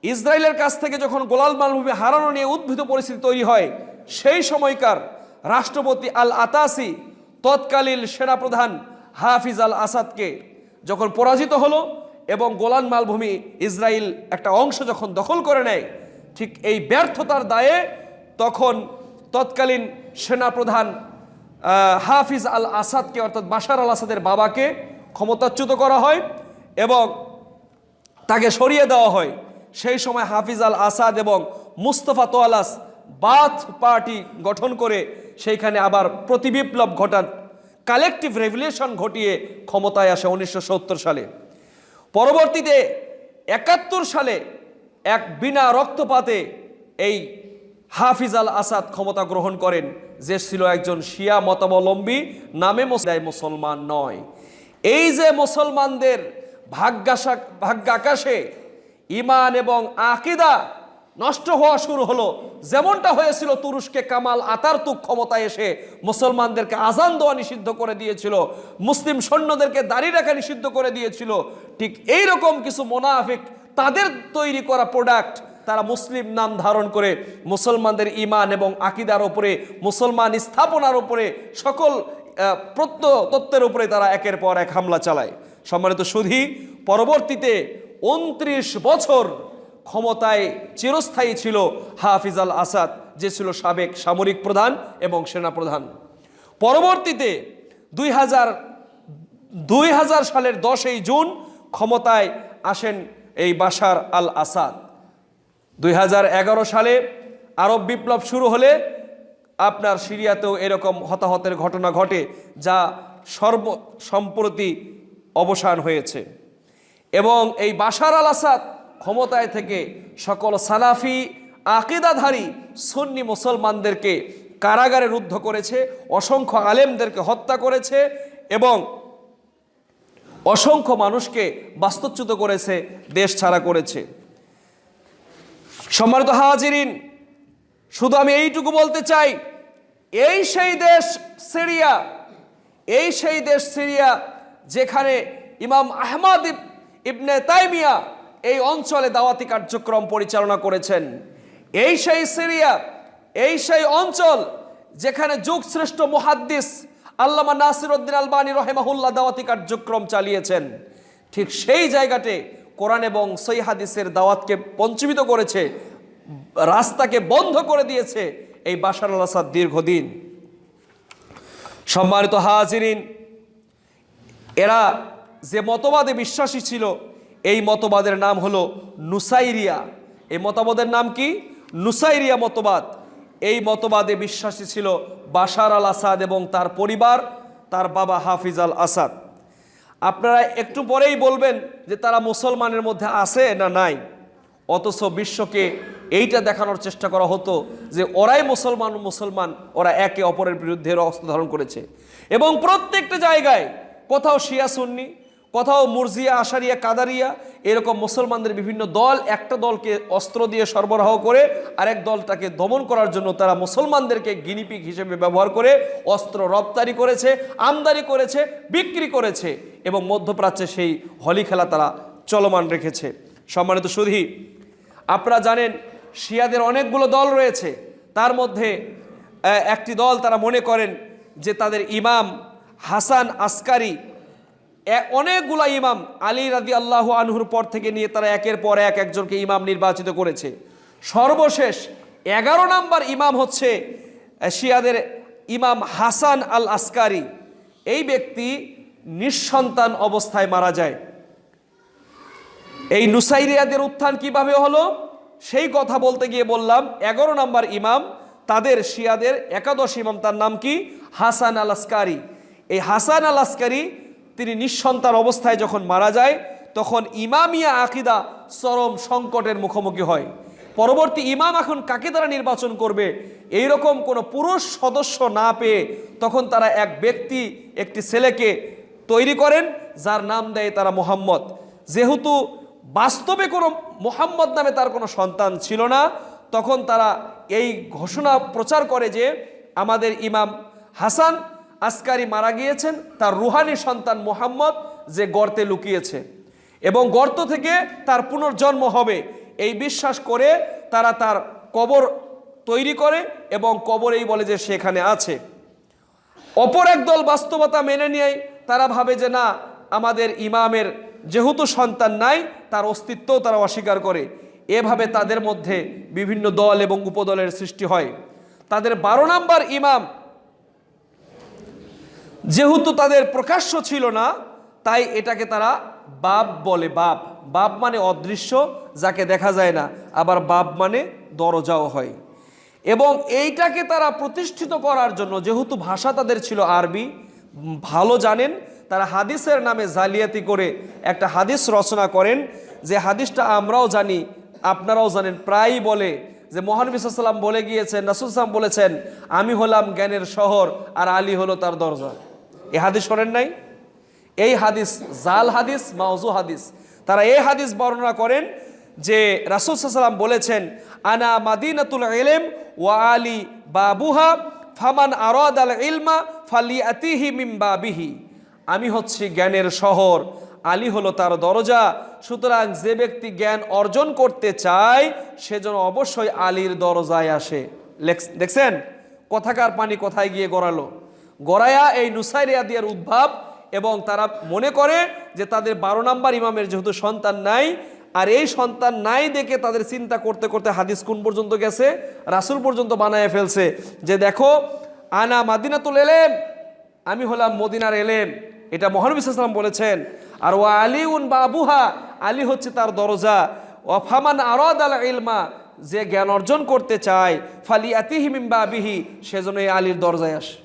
ইসরায়েলের কাছ থেকে যখন গোলান মালভূমি হারানো নিয়ে উদ্ভূত পরিস্থিতি তৈরি হয়, সেই সময়কার রাষ্ট্রপতি আল আতাসি তৎকালীন সেনাপ্রধান হাফিজ আল আসাদকে যখন পরাজিত হলো এবং গোলান মালভূমি ইসরায়েল একটা অংশ যখন দখল করে নেয়, ঠিক এই ব্যর্থতার দায়ে তখন তৎকালীন সেনাপ্রধান হাফিজ আল আসাদকে, অর্থাৎ বাশার আল আসাদের বাবাকে ক্ষমতাচ্যুত করা হয় এবং তাকে সরিয়ে দেওয়া হয়। সেই সময় হাফিজ আল আসাদ এবং মুস্তফা তোয়ালাস বাথ পার্টি গঠন করে সেইখানে আবার প্রতিবিপ্লব ঘটান, কালেকটিভ রেভলিউশন ঘটিয়ে ক্ষমতায় আসে 1970 সালে। পরবর্তীতে 71 সালে এক বিনা রক্তপাতে এই হাফিজ আল আসাদ ক্ষমতা গ্রহণ করেন, যে ছিল একজন শিয়া মতাবলম্বী, নামে মুসলমান নয়। এই যে মুসলমানদের ভাগ্যাকাশে ইমান এবং আকিদা নষ্ট হওয়া শুরু হলো, যেমনটা হয়েছিল তুরস্কে কামাল আতাতুর্ক ক্ষমতায় এসে মুসলমানদেরকে আজান দেওয়া নিষিদ্ধ করে দিয়েছিল, মুসলিম সৈন্যদেরকে দাড়ি রাখা নিষিদ্ধ করে দিয়েছিল, ঠিক এই রকম কিছু মুনাফিক তাদের তৈরি করা প্রোডাক্ট তারা মুসলিম নাম ধারণ করে মুসলমানদের ইমান এবং আকিদার উপরে, মুসলমান স্থাপনার উপরে, সকল তত্ত্বের উপরে তারা একের পর এক হামলা চালায়। সম্মানিত সুধী, পরবর্তীতে 29 বছর ক্ষমতায় চিরস্থায়ী ছিল হাফিজ আল আসাদ, যে ছিল সাবেক সামরিক প্রধান এবং সেনাপ্রধান। পরবর্তীতে 2000 সালের 10ই জুন ক্ষমতায় আসেন এই বাশার আল আসাদ। 2011 সালে আরব বিপ্লব শুরু হলে আপনার সিরিয়াতেও এরকম হতাহতের ঘটনা ঘটে, যা সম্প্রতি অবসান হয়েছে। এবং এই বাশার আল আসাদ ক্ষমতায় থেকে সকল সালাফি আকিদাধারী সুন্নি মুসলমানদেরকে কারাগারে রুদ্ধ করেছে, অসংখ্য আলেমদেরকে হত্যা করেছে এবং অসংখ্য মানুষকে বাস্তুচ্যুত করেছে, দেশ ছাড়া করেছে। সম্মানিত হাজিরিন, শুধু আমি এইটুকু বলতে চাই, এই সেই দেশ সিরিয়া, এই সেই দেশ সিরিয়া যেখানে ইমাম আহমদ ইবনে তাইমিয়া এই অঞ্চলে দাওয়াতি কার্যক্রম পরিচালনা করেছেন। এই সেই সিরিয়া, এই সেই অঞ্চল যেখানে যুগশ্রেষ্ঠ মুহাদ্দিস আল্লামা নাসিরউদ্দিন আলবানী রহিমাহুল্লাহ দাওয়াতি কার্যক্রম চালিয়েছেন। ঠিক সেই জায়গাতে কোরআন এবং সহিহ হাদিসের দাওয়াতকে বঞ্চিত করেছে, রাস্তাকে বন্ধ করে দিয়েছে এই বাশার আল আসাদ দীর্ঘদিন। সম্মানিত হাজিরিন, এরা যে মতবাদে বিশ্বাসী ছিল, এই মতবাদের নাম হলো নুসাইরিয়া। এই মতবাদের নাম কি? নুসাইরিয়া মতবাদ। এই মতবাদে বিশ্বাসী ছিল বাশার আল আসাদ এবং তার পরিবার, তার বাবা হাফিজ আল আসাদ। আপনারা একটু পরেই বলবেন যে তারা মুসলমানের মধ্যে আছে না নাই, অথচ বিশ্বকে এইটা দেখানোর চেষ্টা করা হতো যে ওরাই মুসলমান, ওরা একে অপরের বিরুদ্ধে অস্ত্র ধারণ করেছে। এবং প্রত্যেকটা জায়গায় কোথাও শিয়া সুন্নি, কোথাও মুরজিয়া, আশারিয়া, কাদারিয়া, এরকম মুসলমানদের বিভিন্ন দল একটা দলকে অস্ত্র দিয়ে সরবরাহ করে আরেক দলটাকে দমন করার জন্য তারা মুসলমানদেরকে গিনিপিগ হিসেবে ব্যবহার করে অস্ত্র রপ্তানি করেছে, আমদানি করেছে, বিক্রি করেছে এবং মধ্যপ্রাচ্যে সেই হলি খেলা তারা চলমান রেখেছে। সম্মানিত সুধী, আপনারা জানেন শিয়াদের অনেকগুলো দল রয়েছে। তার মধ্যে একটি দল তারা মনে করেন যে তাদের ইমাম হাসান আসকারি, অনেকগুলো ইমাম আলী রাদিয়াল্লাহু আনহুর পর থেকে নিয়ে তারা একের পর এক একজনকে ইমাম নির্বাচিত করেছে। সর্বশেষ 11 নম্বর ইমাম হচ্ছে শিয়াদের ইমাম হাসান আল আসকারি। এই ব্যক্তি নিঃসন্তান অবস্থায় মারা যায়। এই নুসাইরিয়াদের উত্থান কিভাবে হলো সেই কথা বলতে গিয়ে বললাম 11 নম্বর ইমাম, তাদের শিয়াদের একাদশ ইমাম, তার নাম কি? হাসান আল আসকারি। এই হাসান আল আসকারি তিনি নিঃসন্তান অবস্থায় যখন মারা যায় তখন ইমামিয়া আকিদা চরম সংকটের মুখোমুখি হয়। পরবর্তী ইমাম এখন কাকে তারা নির্বাচন করবে এইরকম কোনো পুরুষ সদস্য না পেয়ে তখন তারা এক ব্যক্তি, একটি ছেলেকে তৈরি করেন যার নাম দেয় তারা মুহাম্মদ। যেহেতু বাস্তবে কোনো মুহাম্মদ নামে তার কোনো সন্তান ছিল না, তখন তারা এই ঘোষণা প্রচার করে যে আমাদের ইমাম হাসান আসকারি মারা গিয়েছেন, তার রুহানি সন্তান মুহাম্মদ যে গর্তে লুকিয়েছে এবং গর্ত থেকে তার পুনর্জন্ম হবে, এই বিশ্বাস করে তারা তার কবর তৈরি করে এবং কবরেই বলে যে সেখানে আছে। অপর একদল বাস্তবতা মেনে নিয়ে তারা ভাবে যে না, আমাদের ইমামের যেহেতু সন্তান নাই তার অস্তিত্বও তারা অস্বীকার করে। এভাবে তাদের মধ্যে বিভিন্ন দল এবং উপদলের সৃষ্টি হয়। তাদের 12 নম্বর ইমাম যেহেতু তাদের প্রকাশ্য ছিল না, তাই এটাকে তারা বাব বলে। বাব মানে অদৃশ্য, যাকে দেখা যায় না, আবার বাব মানে দরজাও হয়। এবং এইটাকে তারা প্রতিষ্ঠিত করার জন্য, যেহেতু ভাষা তাদের ছিল আরবি, ভালো জানেন, তারা হাদিসের নামে জালিয়াতি করে একটা হাদিস রচনা করেন, যে হাদিসটা আমরাও জানি, আপনারাও জানেন। প্রায়ই বলে যে মহানবী সাল্লাল্লাহু আলাইহি ওয়াসাল্লাম বলে গিয়েছেন, রাসূল সাল্লাল্লাহু আলাইহি ওয়াসাল্লাম বলেছেন, আমি হলাম জ্ঞানের শহর আর আলী হলো তার দরজা। এই হাদিস শোনেন নাই? এই হাদিস জাল হাদিস, মাউজু হাদিস। তারা এই হাদিস বর্ণনা করেন যে রাসূল সাল্লাল্লাহু আলাইহি ওয়াসাল্লাম বলেছেন, আনা মাদিনাতুল ইলম ওয়া আলী বাবুহা ফামান আরাদাল ইলমা ফালিয়াতিহি মিন বাবিহি। আমি হচ্ছি জ্ঞানের শহর, আলী হলো তার দরজা, সুতরাং যে ব্যক্তি জ্ঞান অর্জন করতে চায় সে যেন অবশ্যই আলীর দরজায় আসে। দেখছেন কথাকার পানি কোথায় গিয়ে গড়ালো? গড়ায়া এই নুসাইরিয়া দিয়ার উদ্ভাব। এবং তারা মনে করে যে তাদের 12 নম্বর ইমামের যেহেতু সন্তান নাই, আর এই সন্তান নাই দেখে তাদের চিন্তা করতে করতে হাদিস কোন পর্যন্ত গেছে, রাসূল পর্যন্ত বানায় ফেলছে যে দেখো, আনা মাদিনাতুল ইলম, আমি হলাম মদিনার এলেম, এটা মহানবী সাল্লাল্লাহু আলাইহি ওয়াসাল্লাম বলেছেন। আর ওয়া আলীউন বাবুহা, আলী হচ্ছে তার দরজা। ওয়া ফামান আরাদাল ইলমা, যে জ্ঞান অর্জন করতে চায়, ফালিয়াতিহি মিন বাবিহি, সেজন্য এই আলীর দরজায় আসে।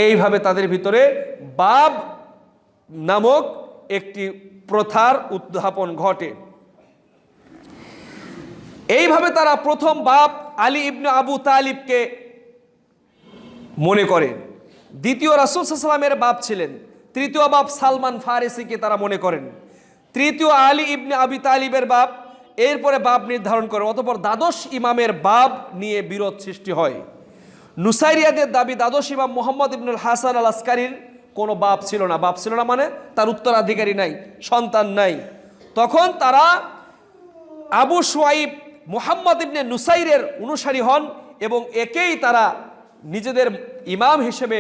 এইভাবে তাদের ভিতরে বাব নামক একটি প্রথার উদ্ভাবন ঘটে। এইভাবে তারা প্রথম বাব আলী ইবনে আবু তালিবকে মনে করেন, দ্বিতীয় রাসূল সাল্লাল্লাহু আলাইহি ওয়াসাল্লামের বাপ ছিলেন, তৃতীয় বাপ সালমান ফারিসিকে তারা মনে করেন, তৃতীয় আলী ইবনে আবি তালিবের বাপ এরপরে বাব নির্ধারণ করে, অতঃপর দ্বাদশ ইমামের বাব নিয়ে বিরোধ সৃষ্টি হয়। নুসাইরিয়াদের দাবি দ্বাদশ ইমাম মোহাম্মদ ইবনুল হাসান আল আসকারির কোনো বাপ ছিল না। বাপ ছিল না মানে তার উত্তরাধিকারী নাই, সন্তান নাই। তখন তারা আবু শুয়াইব মুহাম্মদ ইবনে নুসাইরের অনুসারী হন এবং একেই তারা নিজেদের ইমাম হিসেবে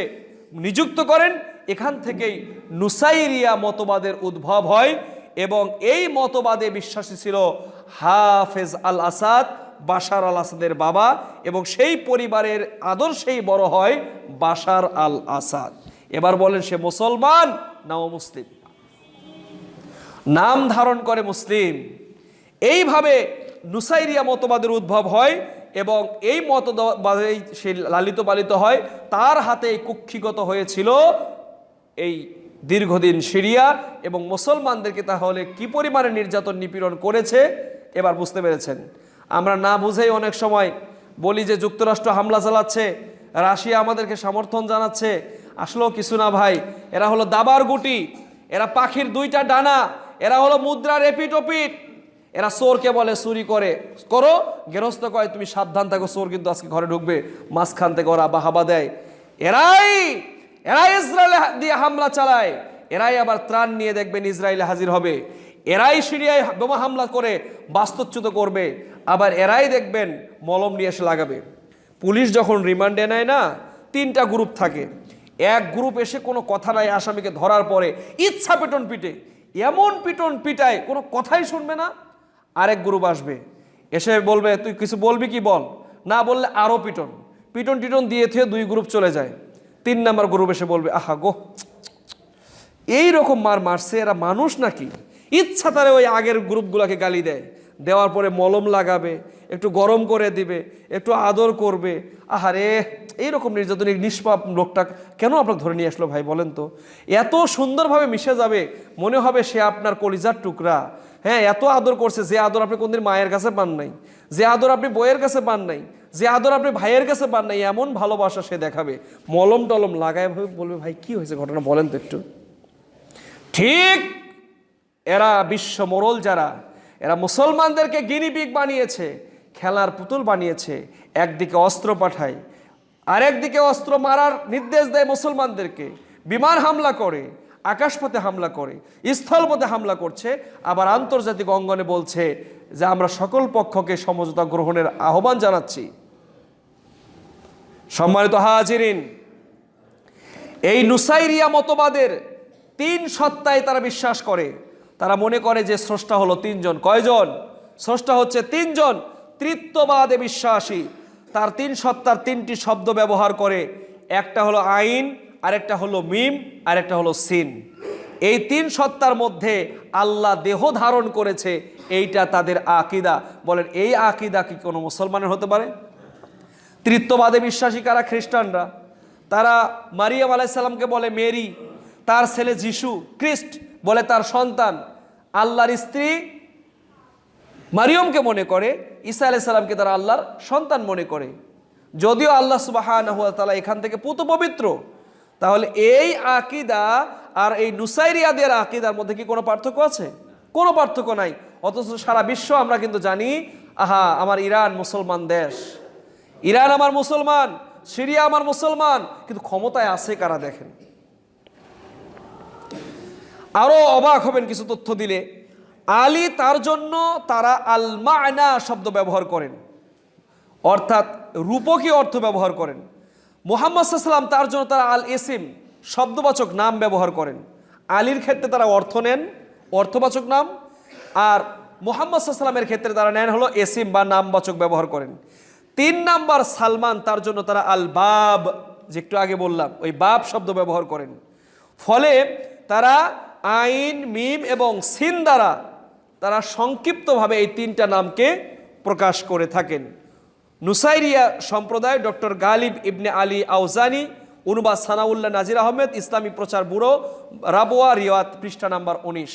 নিযুক্ত করেন। এখান থেকেই নুসাইরিয়া মতবাদের উদ্ভব হয় এবং এই মতবাদে বিশ্বাসী ছিল হাফেজ আল আসাদ, বাশার আল আসাদের বাবা, এবং সেই পরিবারের আদর্শেই বড় হয় বাশার আল আসাদ। এবার বলেন সে মুসলমান না অমুসলিম? নাম ধারণ করে মুসলিম। এইভাবে নুসাইরিয়া মতবাদের উদ্ভব হয় এবং এই মতবাদে সে লালিত পালিত হয়। তার হাতে কুক্ষিগত হয়েছিল এই দীর্ঘদিন সিরিয়া, এবং মুসলমানদেরকে তাহলে কি পরিমাণে নির্যাতন নিপীড়ন করেছে এবার বুঝতে পেরেছেন। আমরা না বুঝেই অনেক সময় বলি যে যুক্তরাষ্ট্র হামলা চালাচ্ছে, রাশিয়া আমাদেরকে সমর্থন জানাচ্ছে। আসলেও কিছু না ভাই, এরা হলো দাবার গুটি, এরা পাখির দুইটা ডানা, এরা হলো মুদ্রার এপিট ওপিট। এরা চোরকে বলে চুরি করো, গেরস্ত কয় তুমি সাবধান থাকো, চোর কিন্তু আজকে ঘরে ঢুকবে, মাঝখান থেকে ওরা বাহাবা দেয়। এরাই ইসরায়েলে দিয়ে হামলা চালায়, এরাই আবার ত্রাণ নিয়ে দেখবেন ইসরায়েলে হাজির হবে। এরাই সিরিয়ায় বোমা হামলা করে বাস্তুচ্যুত করবে, আবার এরাই দেখবেন মলম নিয়ে এসে লাগাবে। পুলিশ যখন রিমান্ডে নেয় না, 3টা গ্রুপ থাকে। এক গ্রুপ এসে কোনো কথা নাই, আসামিকে ধরার পরে ইচ্ছা পিটন পিটে, এমন পিটন পিটায় কোনো কথাই শুনবে না। আরেক গ্রুপ আসবে, এসে বলবে তুই কিছু বলবি কি বল, না বললে আরও পিটন টিটন দিয়ে থুয়ে 2 গ্রুপ চলে যায়। 3 নম্বর গ্রুপ এসে বলবে আহা গো, এই রকম মারছে, এরা মানুষ নাকি? ইচ্ছা তারে ওই আগের গ্রুপগুলোকে গালি দেওয়ার পরে মলম লাগাবে, একটু গরম করে দিবে, একটু আদর করবে। আহারে, এইরকম নির্যাতন নিষ্পাপ লোকটা কেন আপনাকে ধরে নিয়ে আসলো ভাই বলেন তো? এত সুন্দরভাবে মিশে যাবে, মনে হবে সে আপনার কলিজার টুকরা। হ্যাঁ, এত আদর করছে, যে আদর আপনি কোনদিন মায়ের কাছে পান নাই, যে আদর আপনি বইয়ের কাছে পান নাই, যে আদর আপনি ভাইয়ের কাছে পান নাই, এমন ভালোবাসা সে দেখাবে। মলম টলম লাগায় বলবে ভাই কি হয়েছে ঘটনা বলেন তো একটু। ঠিক এরা বিশ্ব মোড়ল যারা, এরা মুসলমানদেরকে গিনিপিগ বানিয়েছে, খেলার পুতুল বানিয়েছে। একদিকে অস্ত্র পাঠায়, আরেকদিকে অস্ত্র মারার নির্দেশ দেয় মুসলমানদেরকে। বিমান হামলা করে, আকাশপথে হামলা করে, স্থলপথে হামলা করছে, আবার আন্তর্জাতিক অঙ্গনে বলছে যে আমরা সকল পক্ষকে সমঝোতা গ্রহণের আহ্বান জানাচ্ছি। সম্মানিত হাজিরিন, এই নুসাইরিয়া মতবাদের 3 সত্তায় তারা বিশ্বাস করে। তারা মনে করে যে স্রষ্টা হলো 3 জন। কয়জন? স্রষ্টা হচ্ছে 3 জন। তৃত্ববাদে বিশ্বাসী। তার 3 সত্তার 3টি শব্দ ব্যবহার করে। একটা হলো আইন, আরেকটা হলো মিম, আরেকটা হলো সিন। এই 3 সত্তার মধ্যে আল্লাহ দেহ ধারণ করেছে, এইটা তাদের আকীদা। বলেন এই আকীদা কি কোনো মুসলমানের হতে পারে? তৃত্ববাদে বিশ্বাসী কারা? খ্রিস্টানরা। তারা মারিয়াম আলাইহিস সালামকে বলে মেরি, তার ছেলে যিশু খ্রিস্ট বলে তার সন্তান। আল্লাহর স্ত্রী মারিয়মকে মনে করে, ঈসা আলাইহিস সালামকে তারা আল্লাহর সন্তান মনে করে। যদিও আল্লাহ সুবহানাহু ওয়া তাআলা এখান থেকে পুত পবিত্র। তাহলে এই আকীদা আর এই নুসাইরিয়াদের আকীদার মধ্যে কি কোনো পার্থক্য আছে? কোনো পার্থক্য নাই। অথচ সারা বিশ্ব আমরা কিন্তু জানি, আহা আমার ইরান মুসলমান দেশ, ইরান আমার মুসলমান, সিরিয়া আমার মুসলমান, কিন্তু ক্ষমতায় আছে কারা দেখেন। আরো অবাক হবেন কিছু তথ্য দিলে। আলী তার জন্য তারা আল মা'না শব্দ ব্যবহার করেন, অর্থাৎ রূপকী অর্থ ব্যবহার করেন। মুহাম্মদ সাল্লাল্লাহু আলাইহি ওয়াসাল্লাম তার জন্য তারা আল ইসিম শব্দবাচক নাম ব্যবহার করেন। আলীর ক্ষেত্রে তারা অর্থ নেন, অর্থবাচক নাম, আর মুহাম্মদ সাল্লাল্লাহু আলাইহি ওয়াসাল্লামের ক্ষেত্রে তারা নেন হলো ইসিম বা নামবাচক ব্যবহার করেন। 3 নাম্বার সালমান, তার জন্য তারা আল বাব, যে একটু আগে বললাম ওই বাব শব্দ ব্যবহার করেন। ফলে তারা আইন, মিম এবং সিন দ্বারা তারা সংক্ষিপ্তভাবে এই 3টা নামকে প্রকাশ করে থাকেন। নুসাইরিয়া সম্প্রদায় ডক্টর গালিব ইবনে আলী আউজানি, অনুবাদ সানাউল্লাহ নাজির আহমেদ, ইসলামী প্রচার ব্যুরো, রাবোয়া রিওয়াত, পৃষ্ঠা নাম্বার 19।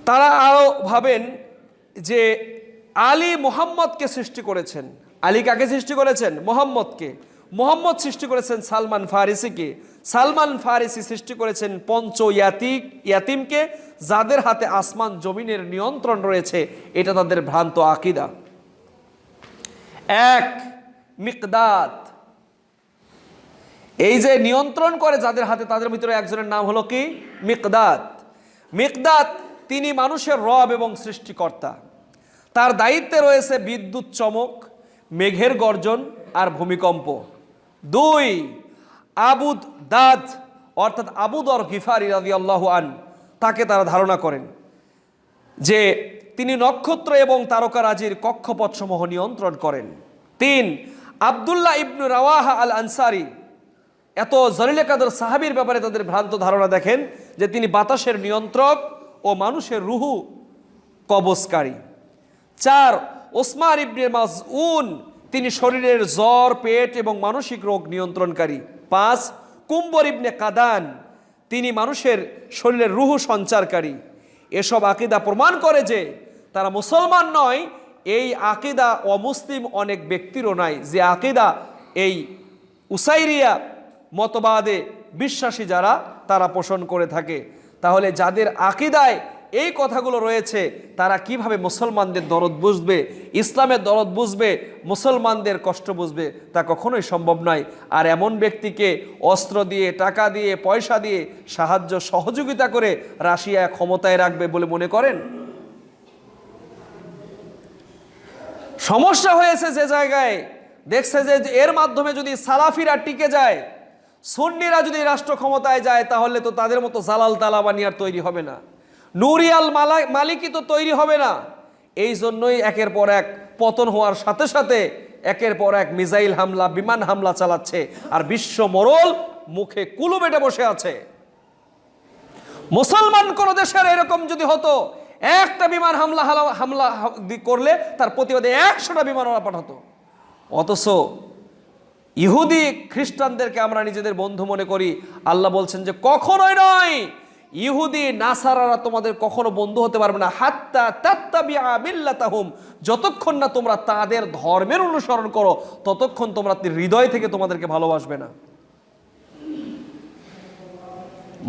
তারা আরও ভাবেন যে আলী মুহাম্মদকে সৃষ্টি করেছেন। আলী কাকে সৃষ্টি করেছেন? মুহাম্মদকে। মোহাম্মদ সৃষ্টি করেছেন সালমান ফারিসিকে, সালমান ফারিসি সৃষ্টি করেছেন ইয়াতিমকে, যাদের হাতে আসমান জমিনের নিয়ন্ত্রণ রয়েছে। এটা তাদের ভ্রান্ত আকীদা। এক, মিকদাদ, এই যে নিয়ন্ত্রণ করে যাদের হাতে, তাদের ভিতরে একজনের নাম হলো কি? মিকদাদ। মিকদাদ তিনি মানুষের রব এবং সৃষ্টিকর্তা। তার দায়িত্বে রয়েছে বিদ্যুৎ চমক, মেঘের গর্জন আর ভূমিকম্প। দুই, আবুদ দাদ অর্থাৎ আবু দর গিফারি রাদিয়াল্লাহু আনহু, তাকে তারা ধারণা করেন যে তিনি নক্ষত্র এবং তারকারাজির কক্ষপথসমূহ নিয়ন্ত্রণ করেন। তিন, আব্দুল্লাহ ইবনু রাওয়াহা আল আনসারি, এত জলিলে কাদর সাহাবীর ব্যাপারে তাদের ভ্রান্ত ধারণা দেখেন যে তিনি বাতাসের নিয়ন্ত্রক ও মানুষের রুহু কবজকারী। চার, ওসমান ইবনে মাজউন, তিনি শরীরের জ্বর, পেট এবং মানসিক রোগ নিয়ন্ত্রণকারী। পাঁচ, কুম্বর ইবনে কাদান, তিনি মানুষের শরীরের রুহু সঞ্চারকারী। এসব আকীদা প্রমাণ করে যে তারা মুসলমান নয়। এই আকীদা অমুসলিম অনেক ব্যক্তিরও নাই, যে আকীদা এই উসাইরিয়া মতবাদে বিশ্বাসী যারা তারা পোষণ করে থাকে। তাহলে যাদের আকীদায় এই কথাগুলো রয়েছে, তারা কিভাবে মুসলমানদের দরদ বুঝবে, ইসলামের দরদ বুঝবে, মুসলমানদের কষ্ট বুঝবে? তা কখনোই সম্ভব নয়। আর এমন ব্যক্তিকে অস্ত্র দিয়ে, টাকা দিয়ে, পয়সা দিয়ে সাহায্য সহযোগিতা করে রাশিয়া ক্ষমতায় রাখবে বলে মনে করেন? সমস্যা হয়েছে যে জায়গায় দেখছে যে এর মাধ্যমে যদি সালাফিরা টিকে যায়, সুন্নিরা যদি রাষ্ট্র ক্ষমতায় যায়, তাহলে তো তাদের মতো জালাল তালাবানি আর তৈরি হবে না, নুরিয়াল মালিকি তো তৈরি হবে না। এই জন্যই একের পর এক পতন হওয়ার সাথে সাথে একের পর এক মিসাইল হামলা, বিমান হামলা চালাচ্ছে, আর বিশ্ব মোড়ল মুখে কুলু বেটে বসে আছে। মুসলমান কোন দেশের এরকম যদি হতো, একটা বিমান হামলা করলে তার প্রতিবাদে 100টা বিমান ওরা পাঠাতো। অথচ ইহুদি খ্রিস্টানদেরকে আমরা নিজেদের বন্ধু মনে করি। আল্লাহ বলছেন যে কখনোই নয়, ইহুদি নাসারারা তোমাদের কখনো বন্ধু হতে পারবে না, হাত্তা তাত্তাবিআ মিল্লাতাহুম, যতক্ষণ না তোমরা তাদের ধর্মের অনুসরণ করো ততক্ষণ তোমরা হৃদয় থেকে তোমাদেরকে ভালোবাসবে না।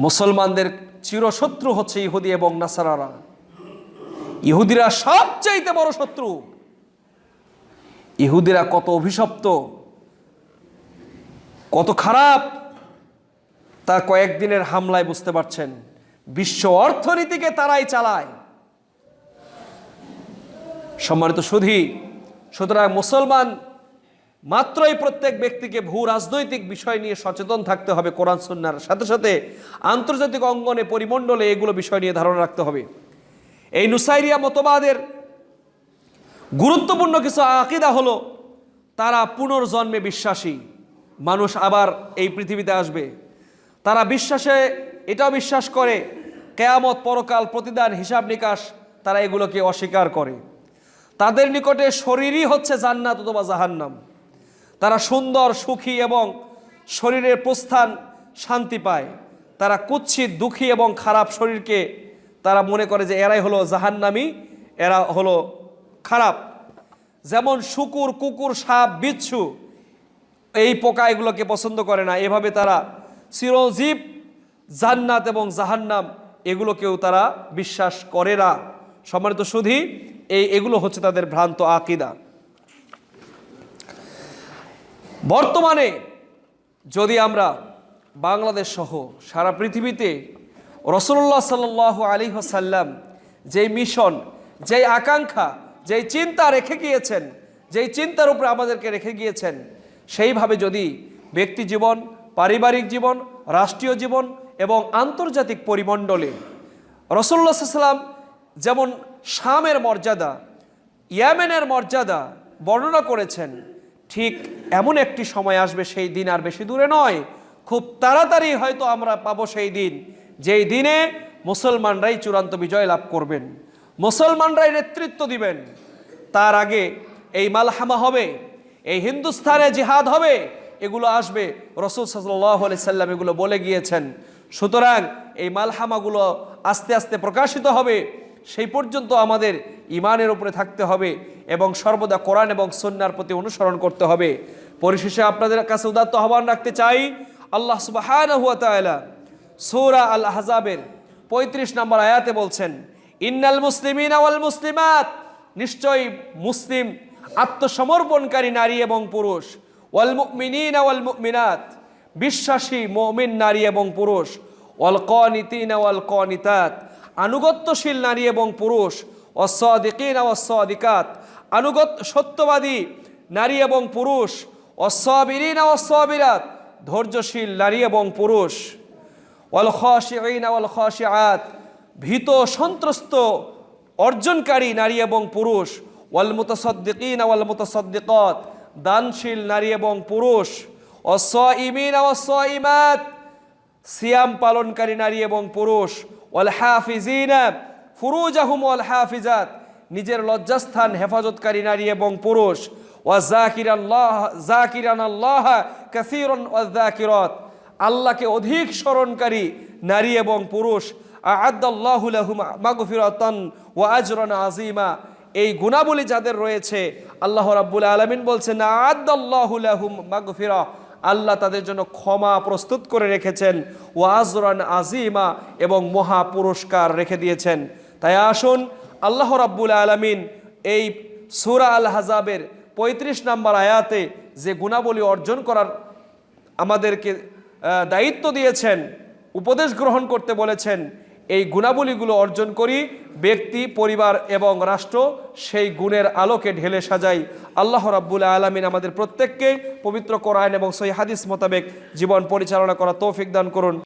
মুসলমানদের চিরশত্রু হচ্ছে ইহুদি এবং নাসারারা। ইহুদিরা সবচাইতে বড় শত্রু। ইহুদিরা কত অভিশপ্ত, কত খারাপ, তা কয়েকদিনের হামলায় বুঝতে পারছেন। বিশ্ব অর্থনীতিকে তারাই চালায়। সম্মানিত সুধী, সুতরাং মুসলমান মাত্রই প্রত্যেক ব্যক্তিকে ভূ রাজনৈতিক বিষয় নিয়ে সচেতন থাকতে হবে। কোরআন সুন্নাহর সাথে সাথে আন্তর্জাতিক অঙ্গনে, পরিমণ্ডলে এগুলো বিষয় নিয়ে ধারণা রাখতে হবে। এই নুসাইরিয়া মতবাদের গুরুত্বপূর্ণ কিছু আকীদা হলো, তারা পুনর্জন্মে বিশ্বাসী, মানুষ আবার এই পৃথিবীতে আসবে। তারা এটাও বিশ্বাস করে কিয়ামত, পরকাল, প্রতিদান, হিসাব নিকাশ, তারা এগুলোকে অস্বীকার করে। তাদের নিকটে শরীরই হচ্ছে জান্নাত অথবা জাহান্নাম। তারা সুন্দর, সুখী এবং শরীরের প্রস্থান শান্তি পায়। তারা কুৎসিত, দুঃখী এবং খারাপ শরীরকে তারা মনে করে যে এরাই হলো জাহান্নামী, এরা হলো খারাপ। যেমন শুকুর, কুকুর, সাপ, বিচ্ছু, এই পোকা এগুলোকে পছন্দ করে না। এভাবে তারা চিরজীব জান্নাত এবং জাহান্নাম এগুলোকেও তারা বিশ্বাস করে না। সম্মানিত সুধী, এগুলো হচ্ছে তাদের ভ্রান্ত আকীদা। বর্তমানে যদি আমরা বাংলাদেশ সহ সারা পৃথিবীতে রাসূলুল্লাহ সাল্লাল্লাহু আলাইহি ওয়াসাল্লাম যেই মিশন, যেই আকাঙ্ক্ষা, যেই চিন্তা রেখে গিয়েছেন, যেই চিন্তার উপরে আমাদেরকে রেখে গিয়েছেন, সেইভাবে যদি ব্যক্তি জীবন, পারিবারিক জীবন, রাষ্ট্রীয় জীবন এবং আন্তর্জাতিক পরিমণ্ডলে রাসূলুল্লাহ সাল্লাল্লাহু আলাইহি ওয়াসাল্লাম যেমন শামের মর্যাদা, ইয়েমেনের মর্যাদা বর্ণনা করেছেন, ঠিক এমন একটি সময় আসবে, সেই দিন আর বেশি দূরে নয়, খুব তাড়াতাড়ি হয়তো আমরা পাবো সেই দিন, যেই দিনে মুসলমানরাই চূড়ান্ত বিজয় লাভ করবেন, মুসলমানরাই নেতৃত্ব দিবেন। তার আগে এই মালহামা হবে, এই হিন্দুস্তানে জিহাদ হবে, এগুলো আসবে। রাসূল সাল্লাল্লাহু আলাইহি সাল্লাম এগুলো বলে গিয়েছেন। সুতরাং এই মালহামাগুলো আস্তে আস্তে প্রকাশিত হবে। সেই পর্যন্ত আমাদের ঈমানের উপরে থাকতে হবে এবং সর্বদা কোরআন এবং সুন্নাহর প্রতি অনুসরণ করতে হবে। পরিশেষে আপনাদের কাছে উদাত্ত আহ্বান রাখতে চাই, আল্লাহ সুবহানাহু ওয়া তাআলা সূরা আল আহজাবের 35 নম্বর আয়াতে বলছেন, ইন্নাল মুসলিমিনা ওয়াল মুসলিমাত, নিশ্চয়ই মুসলিম আত্মসমর্পণকারী নারী এবং পুরুষ, ওয়াল মুমিনিনা ওয়াল মুমিনাত, বিশ্বাসী মুমিন নারী এবং পুরুষ, ওয়াল কানিতিনা ওয়াল কানিতাত, আনুগত্যশীল নারী এবং পুরুষ, ওয়াস সাদিকিনা ওয়াস সাদিকাত, সত্যবাদী নারী এবং পুরুষ, ওয়াস সাবিরিনা ওয়াস সাবিরাত, ধৈর্যশীল নারী এবং পুরুষ, ওয়াল খাশিঈনা ওয়াল খাশিআত, ভীত সন্ত্রস্ত অর্জনকারী নারী এবং পুরুষ, ওয়াল মুতাসাদ্দিকিনা ওয়াল মুতাসাদ্দিকাত, দানশীল নারী এবং পুরুষ, ওয়াস সাইমিনা ওয়াস সাইমাত, সিয়াম পালনকারী নারী এবং পুরুষ, ওয়াল হাফিজিনা ফুরুজাহুম ওয়াল হাফিজাত, নিজের লজ্জাস্থান হেফাজতকারী নারী এবং পুরুষ, ওয়া যাকিরানাল্লাহ কাসীরান ওয়া যাকিরাত, আল্লাহকে অধিক স্মরণকারী নারী এবং পুরুষ, আ'আদাল্লাহু লাহুম মাগফিরাতান ওয়া আজরান আযীমা, এই গুণাবলী যাদের রয়েছে আল্লাহ রাব্বুল আলামিন বলছেন আ'আদাল্লাহু লাহুম মাগফিরা, আল্লাহ তাদের জন্য ক্ষমা প্রস্তুত করে রেখেছেন, ওয়া আজরান আযীমা, এবং মহা পুরস্কার রেখে দিয়েছেন। তাই আসুন আল্লাহ রাব্বুল আলামিন এই সূরা আল আহজাবের 35 নম্বর আয়াতে যে গুণাবলী অর্জন করার আমাদেরকে দায়িত্ব দিয়েছেন, উপদেশ গ্রহণ করতে বলেছেন, এই গুণাবলীগুলো অর্জন করি, ব্যক্তি, পরিবার এবং রাষ্ট্র সেই গুণের আলোকে ঢেলে সাজাই। আল্লাহ রাব্বুল আলামিন আমাদের প্রত্যেককে পবিত্র কোরআন এবং সহিহ হাদিস মোতাবেক জীবন পরিচালনা করার তৌফিক দান করুন।